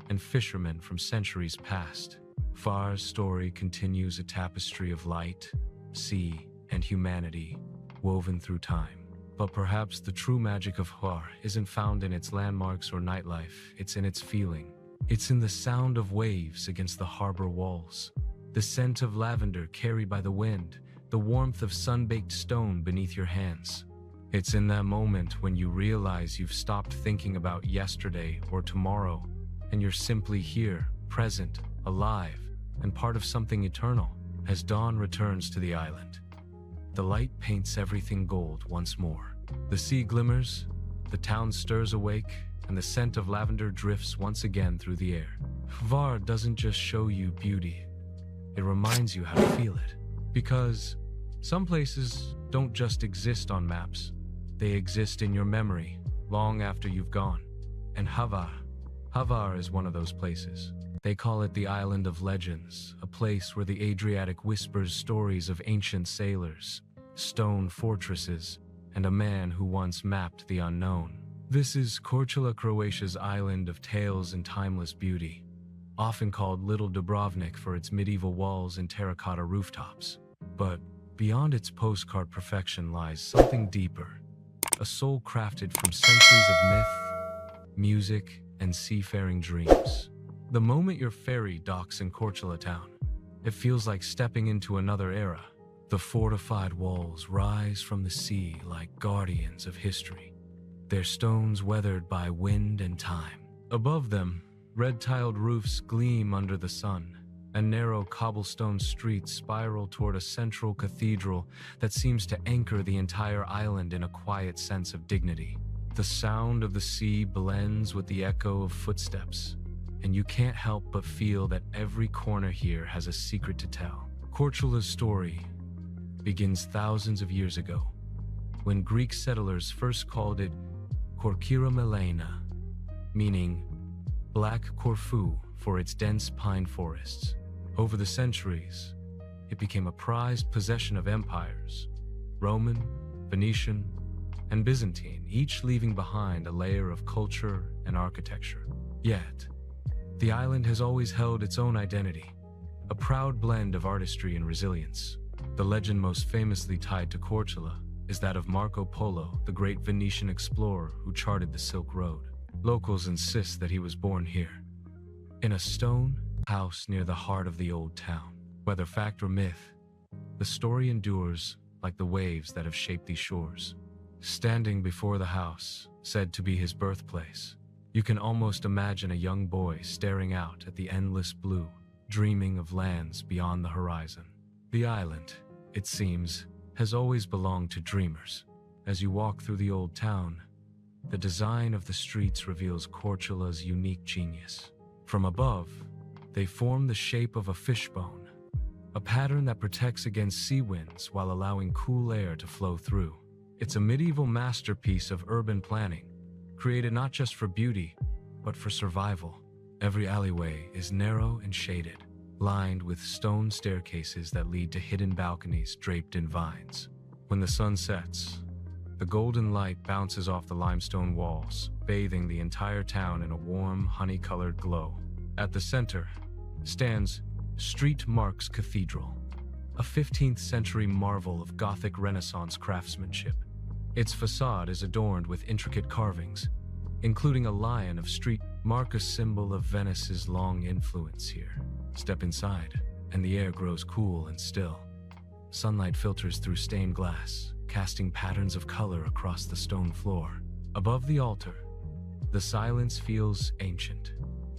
and fishermen from centuries past. Hvar's story continues a tapestry of light, sea, and humanity woven through time. But perhaps the true magic of Hvar isn't found in its landmarks or nightlife, it's in its feeling. It's in the sound of waves against the harbor walls, the scent of lavender carried by the wind, the warmth of sun-baked stone beneath your hands. It's in that moment when you realize you've stopped thinking about yesterday or tomorrow, and you're simply here, present, alive, and part of something eternal. As dawn returns to the island, the light paints everything gold once more. The sea glimmers, the town stirs awake, and the scent of lavender drifts once again through the air. Hvar doesn't just show you beauty, it reminds you how to feel it. Because some places don't just exist on maps, they exist in your memory, long after you've gone. And Hvar is one of those places. They call it the Island of Legends, a place where the Adriatic whispers stories of ancient sailors, stone fortresses, and a man who once mapped the unknown. This is Korčula, Croatia's island of tales and timeless beauty, often called Little Dubrovnik for its medieval walls and terracotta rooftops. But beyond its postcard perfection lies something deeper, a soul crafted from centuries of myth, music, and seafaring dreams. The moment your ferry docks in Korčula town, it feels like stepping into another era. The fortified walls rise from the sea like guardians of history, their stones weathered by wind and time. Above them, red-tiled roofs gleam under the sun, and narrow cobblestone streets spiral toward a central cathedral that seems to anchor the entire island in a quiet sense of dignity. The sound of the sea blends with the echo of footsteps, and you can't help but feel that every corner here has a secret to tell. Korčula's story begins thousands of years ago, when Greek settlers first called it Korčula Melena, meaning Black Corfu for its dense pine forests. Over the centuries, it became a prized possession of empires, Roman, Venetian, and Byzantine, each leaving behind a layer of culture and architecture. Yet, the island has always held its own identity, a proud blend of artistry and resilience. The legend most famously tied to Korčula is that of Marco Polo, the great Venetian explorer who charted the Silk Road. Locals insist that he was born here, in a stone house near the heart of the old town. Whether fact or myth, the story endures like the waves that have shaped these shores. Standing before the house, said to be his birthplace, you can almost imagine a young boy staring out at the endless blue, dreaming of lands beyond the horizon. The island, it seems, has always belonged to dreamers. As you walk through the old town, the design of the streets reveals Korčula's unique genius. From above, they form the shape of a fishbone, a pattern that protects against sea winds while allowing cool air to flow through. It's a medieval masterpiece of urban planning, created not just for beauty, but for survival. Every alleyway is narrow and shaded, lined with stone staircases that lead to hidden balconies draped in vines. When the sun sets, the golden light bounces off the limestone walls, bathing the entire town in a warm, honey-colored glow. At the center stands St. Mark's Cathedral, a 15th century marvel of Gothic Renaissance craftsmanship. Its facade is adorned with intricate carvings, including a lion of St. Mark, a symbol of Venice's long influence here. Step inside, and the air grows cool and still. Sunlight filters through stained glass, casting patterns of color across the stone floor. Above the altar, the silence feels ancient,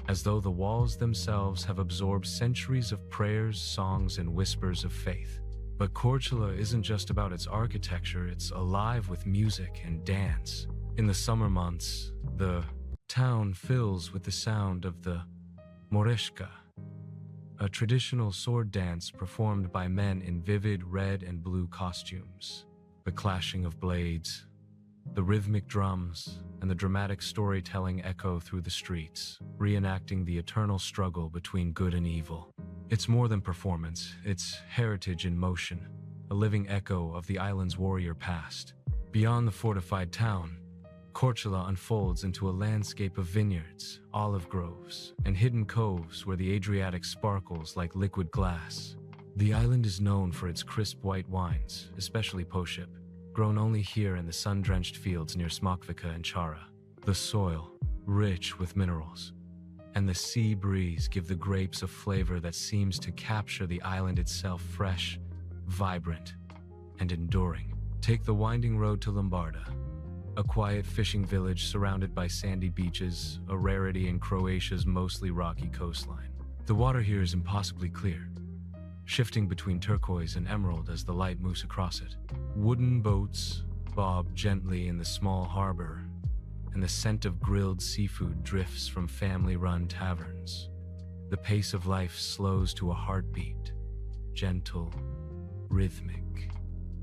as though the walls themselves have absorbed centuries of prayers, songs, and whispers of faith. But Korčula isn't just about its architecture, it's alive with music and dance. In the summer months, the town fills with the sound of the Moreška, a traditional sword dance performed by men in vivid red and blue costumes. The clashing of blades, the rhythmic drums, and the dramatic storytelling echo through the streets, reenacting the eternal struggle between good and evil. It's more than performance, it's heritage in motion, a living echo of the island's warrior past. Beyond the fortified town, Korčula unfolds into a landscape of vineyards, olive groves, and hidden coves where the Adriatic sparkles like liquid glass. The island is known for its crisp white wines, especially Pošip, grown only here in the sun-drenched fields near Smokvica and Chara. The soil, rich with minerals, and the sea breeze give the grapes a flavor that seems to capture the island itself, fresh, vibrant, and enduring. Take the winding road to Lombarda, a quiet fishing village surrounded by sandy beaches, a rarity in Croatia's mostly rocky coastline. The water here is impossibly clear, shifting between turquoise and emerald as the light moves across it. Wooden boats bob gently in the small harbor, and the scent of grilled seafood drifts from family-run taverns. The pace of life slows to a heartbeat, gentle, rhythmic,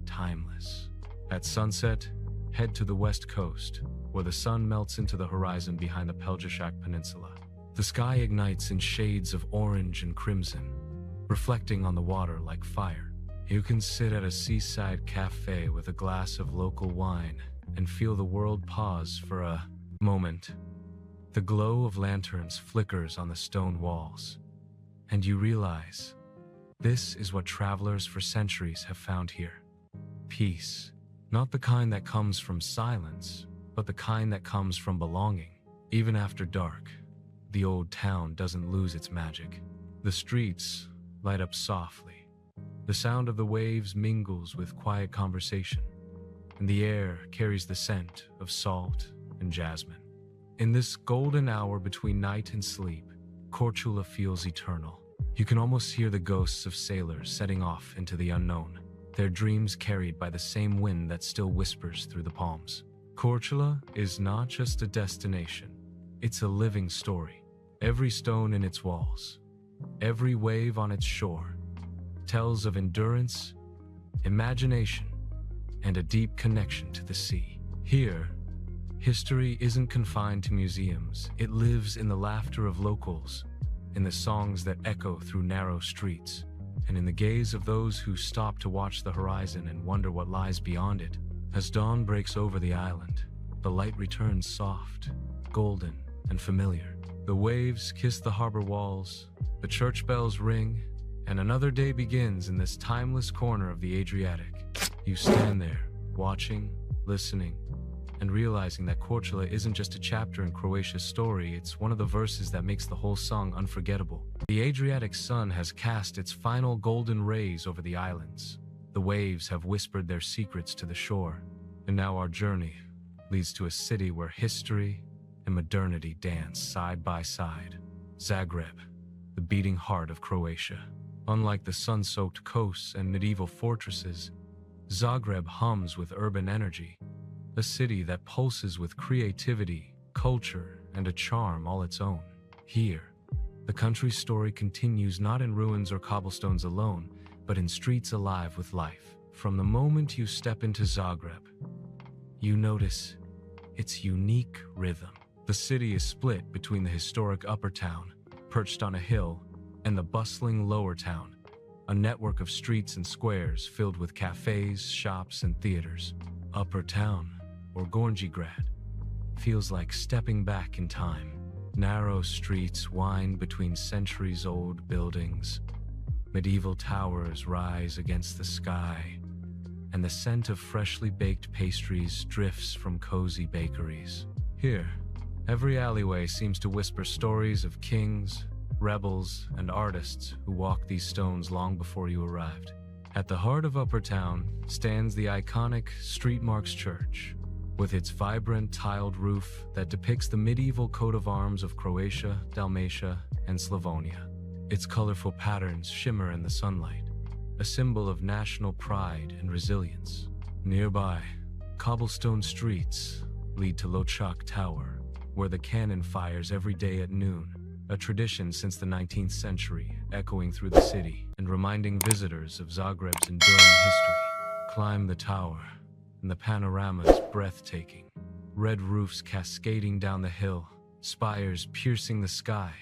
timeless. At sunset, head to the west coast, where the sun melts into the horizon behind the Plitvice Peninsula. The sky ignites in shades of orange and crimson, reflecting on the water like fire. You can sit at a seaside cafe with a glass of local wine and feel the world pause for a moment. The glow of lanterns flickers on the stone walls, and you realize this is what travelers for centuries have found here. Peace, not the kind that comes from silence, but the kind that comes from belonging. Even after dark, the old town doesn't lose its magic. The streets light up softly. The sound of the waves mingles with quiet conversation, and the air carries the scent of salt and jasmine. In this golden hour between night and sleep, Korčula feels eternal. You can almost hear the ghosts of sailors setting off into the unknown, their dreams carried by the same wind that still whispers through the palms. Korčula is not just a destination, it's a living story. Every stone in its walls, every wave on its shore, tells of endurance, imagination, and a deep connection to the sea. Here, history isn't confined to museums. It lives in the laughter of locals, in the songs that echo through narrow streets, and in the gaze of those who stop to watch the horizon and wonder what lies beyond it. As dawn breaks over the island, the light returns soft, golden, and familiar. The waves kiss the harbor walls, the church bells ring, and another day begins in this timeless corner of the Adriatic. You stand there, watching, listening, and realizing that Korčula isn't just a chapter in Croatia's story, it's one of the verses that makes the whole song unforgettable. The Adriatic sun has cast its final golden rays over the islands. The waves have whispered their secrets to the shore, and now our journey leads to a city where history and modernity dance side by side. Zagreb, the beating heart of Croatia. Unlike the sun-soaked coasts and medieval fortresses, Zagreb hums with urban energy, a city that pulses with creativity, culture, and a charm all its own. Here, the country's story continues not in ruins or cobblestones alone, but in streets alive with life. From the moment you step into Zagreb, you notice its unique rhythm. The city is split between the historic upper town, perched on a hill, and the bustling lower town, a network of streets and squares filled with cafes, shops, and theaters. Upper town, or Gornjigrad, feels like stepping back in time. Narrow streets wind between centuries-old buildings. Medieval towers rise against the sky, and the scent of freshly baked pastries drifts from cozy bakeries. Here, every alleyway seems to whisper stories of kings, rebels, and artists who walked these stones long before you arrived. At the heart of Upper Town stands the iconic St. Mark's Church, with its vibrant tiled roof that depicts the medieval coat of arms of Croatia, Dalmatia, and Slavonia. Its colorful patterns shimmer in the sunlight, a symbol of national pride and resilience. Nearby, cobblestone streets lead to Lochak Tower, where the cannon fires every day at noon, a tradition since the 19th century, echoing through the city and reminding visitors of Zagreb's enduring history. Climb the tower, and the panorama is breathtaking. Red roofs cascading down the hill, spires piercing the sky,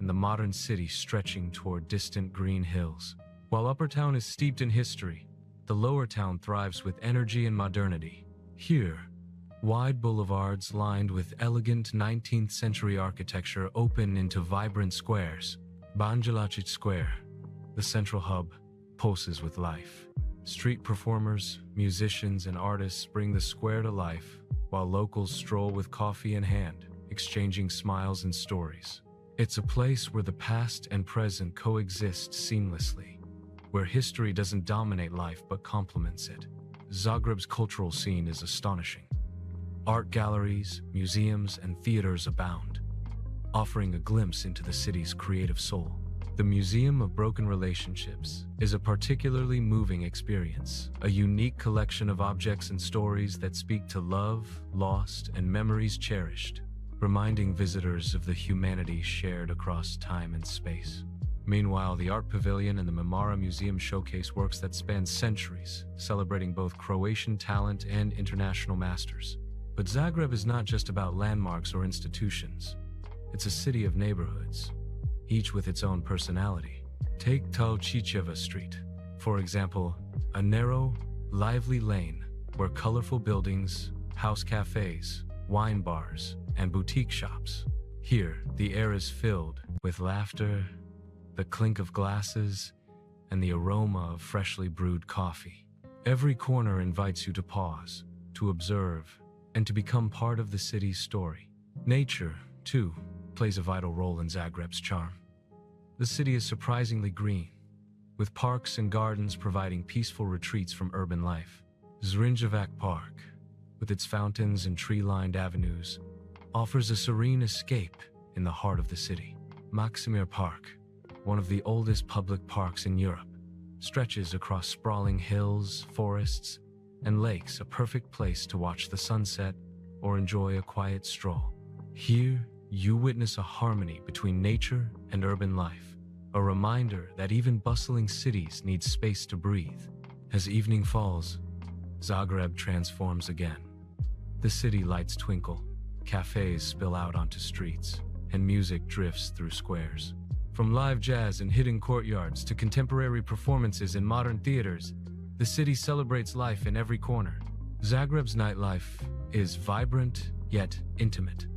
and the modern city stretching toward distant green hills. While Upper Town is steeped in history, the Lower Town thrives with energy and modernity. Here, wide boulevards lined with elegant 19th century architecture open into vibrant squares. Banjalacic Square, the central hub, pulses with life. Street performers, musicians, and artists bring the square to life, while locals stroll with coffee in hand, exchanging smiles and stories. It's a place where the past and present coexist seamlessly, where history doesn't dominate life but complements it. Zagreb's cultural scene is astonishing. Art galleries, museums, and theaters abound, offering a glimpse into the city's creative soul. The Museum of Broken Relationships is a particularly moving experience, a unique collection of objects and stories that speak to love, lost, and memories cherished, reminding visitors of the humanity shared across time and space. Meanwhile, the Art Pavilion and the Memara Museum showcase works that span centuries, celebrating both Croatian talent and international masters. But Zagreb is not just about landmarks or institutions. It's a city of neighborhoods, each with its own personality. Take Talčićeva Street, for example, a narrow, lively lane where colorful buildings, house cafes, wine bars, and boutique shops. Here, the air is filled with laughter, the clink of glasses, and the aroma of freshly brewed coffee. Every corner invites you to pause, to observe, and to become part of the city's story. Nature, too, plays a vital role in Zagreb's charm. The city is surprisingly green, with parks and gardens providing peaceful retreats from urban life. Zrinjevac Park, with its fountains and tree-lined avenues, offers a serene escape in the heart of the city. Maksimir Park, one of the oldest public parks in Europe, stretches across sprawling hills, forests, and lakes, a perfect place to watch the sunset or enjoy a quiet stroll. Here, you witness a harmony between nature and urban life, a reminder that even bustling cities need space to breathe. As evening falls, Zagreb transforms again. The city lights twinkle, cafes spill out onto streets, and music drifts through squares. From live jazz in hidden courtyards to contemporary performances in modern theaters, the city celebrates life in every corner. Zagreb's nightlife is vibrant yet intimate,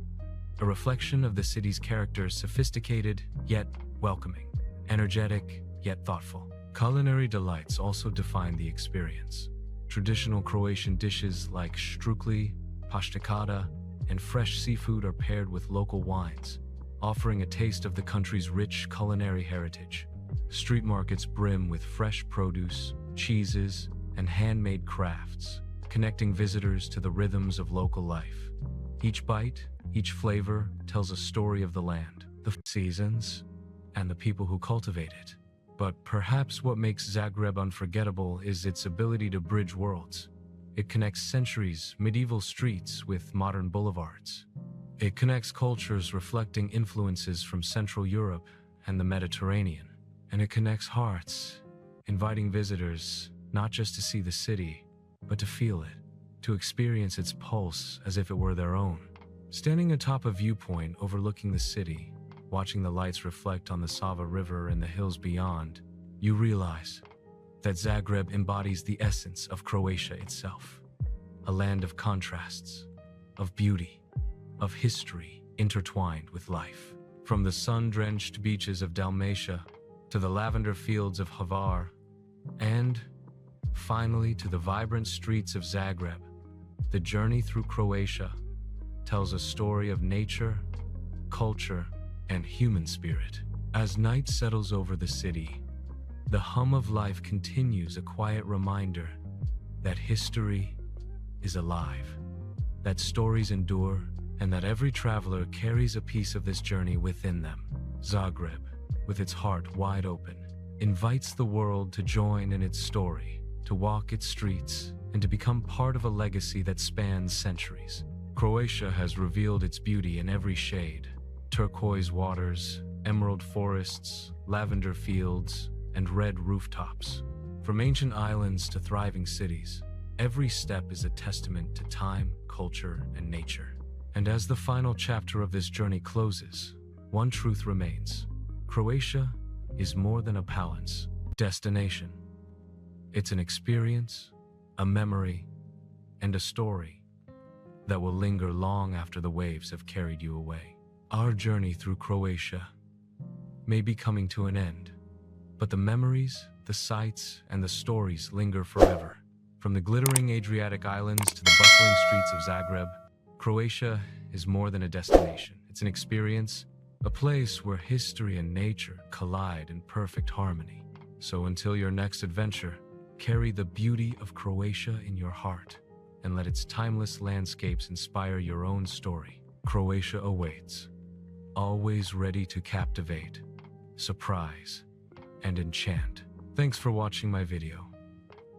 a reflection of the city's character, sophisticated yet welcoming, energetic yet thoughtful. Culinary delights also define the experience. Traditional Croatian dishes like štrukli, paštekada, and fresh seafood are paired with local wines, offering a taste of the country's rich culinary heritage. Street markets brim with fresh produce, cheeses, and handmade crafts, connecting visitors to the rhythms of local life. Each bite, each flavor tells a story of the land, the seasons, and the people who cultivate it. But perhaps what makes Zagreb unforgettable is its ability to bridge worlds. It connects centuries, medieval streets with modern boulevards. It connects cultures reflecting influences from Central Europe and the Mediterranean. And it connects hearts, inviting visitors not just to see the city, but to feel it, to experience its pulse as if it were their own. Standing atop a viewpoint overlooking the city, watching the lights reflect on the Sava River and the hills beyond, you realize that Zagreb embodies the essence of Croatia itself. A land of contrasts, of beauty, of history intertwined with life. From the sun-drenched beaches of Dalmatia to the lavender fields of Hvar, and finally to the vibrant streets of Zagreb, the journey through Croatia tells a story of nature, culture, and human spirit. As night settles over the city, the hum of life continues, a quiet reminder that history is alive, that stories endure, and that every traveler carries a piece of this journey within them. Zagreb, with its heart wide open, invites the world to join in its story, to walk its streets, and to become part of a legacy that spans centuries. Croatia has revealed its beauty in every shade: turquoise waters, emerald forests, lavender fields, and red rooftops. From ancient islands to thriving cities, every step is a testament to time, culture, and nature. And as the final chapter of this journey closes, one truth remains: Croatia is more than a palace, destination. It's an experience, a memory, and a story that will linger long after the waves have carried you away. Our journey through Croatia may be coming to an end, but the memories, the sights, and the stories linger forever. From the glittering Adriatic islands to the bustling streets of Zagreb, Croatia is more than a destination. It's an experience, a place where history and nature collide in perfect harmony. So until your next adventure, carry the beauty of Croatia in your heart and let its timeless landscapes inspire your own story. Croatia awaits, always ready to captivate, surprise, and enchant. Thanks for watching my video.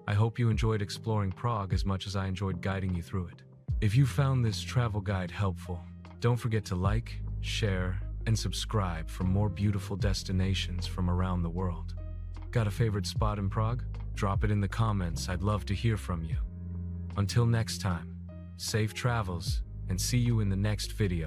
I hope you enjoyed exploring Prague as much as I enjoyed guiding you through it. If you found this travel guide helpful, don't forget to like, share, and subscribe for more beautiful destinations from around the world. Got a favorite spot in Prague? Drop it in the comments. I'd love to hear from you. Until next time, safe travels, and see you in the next video.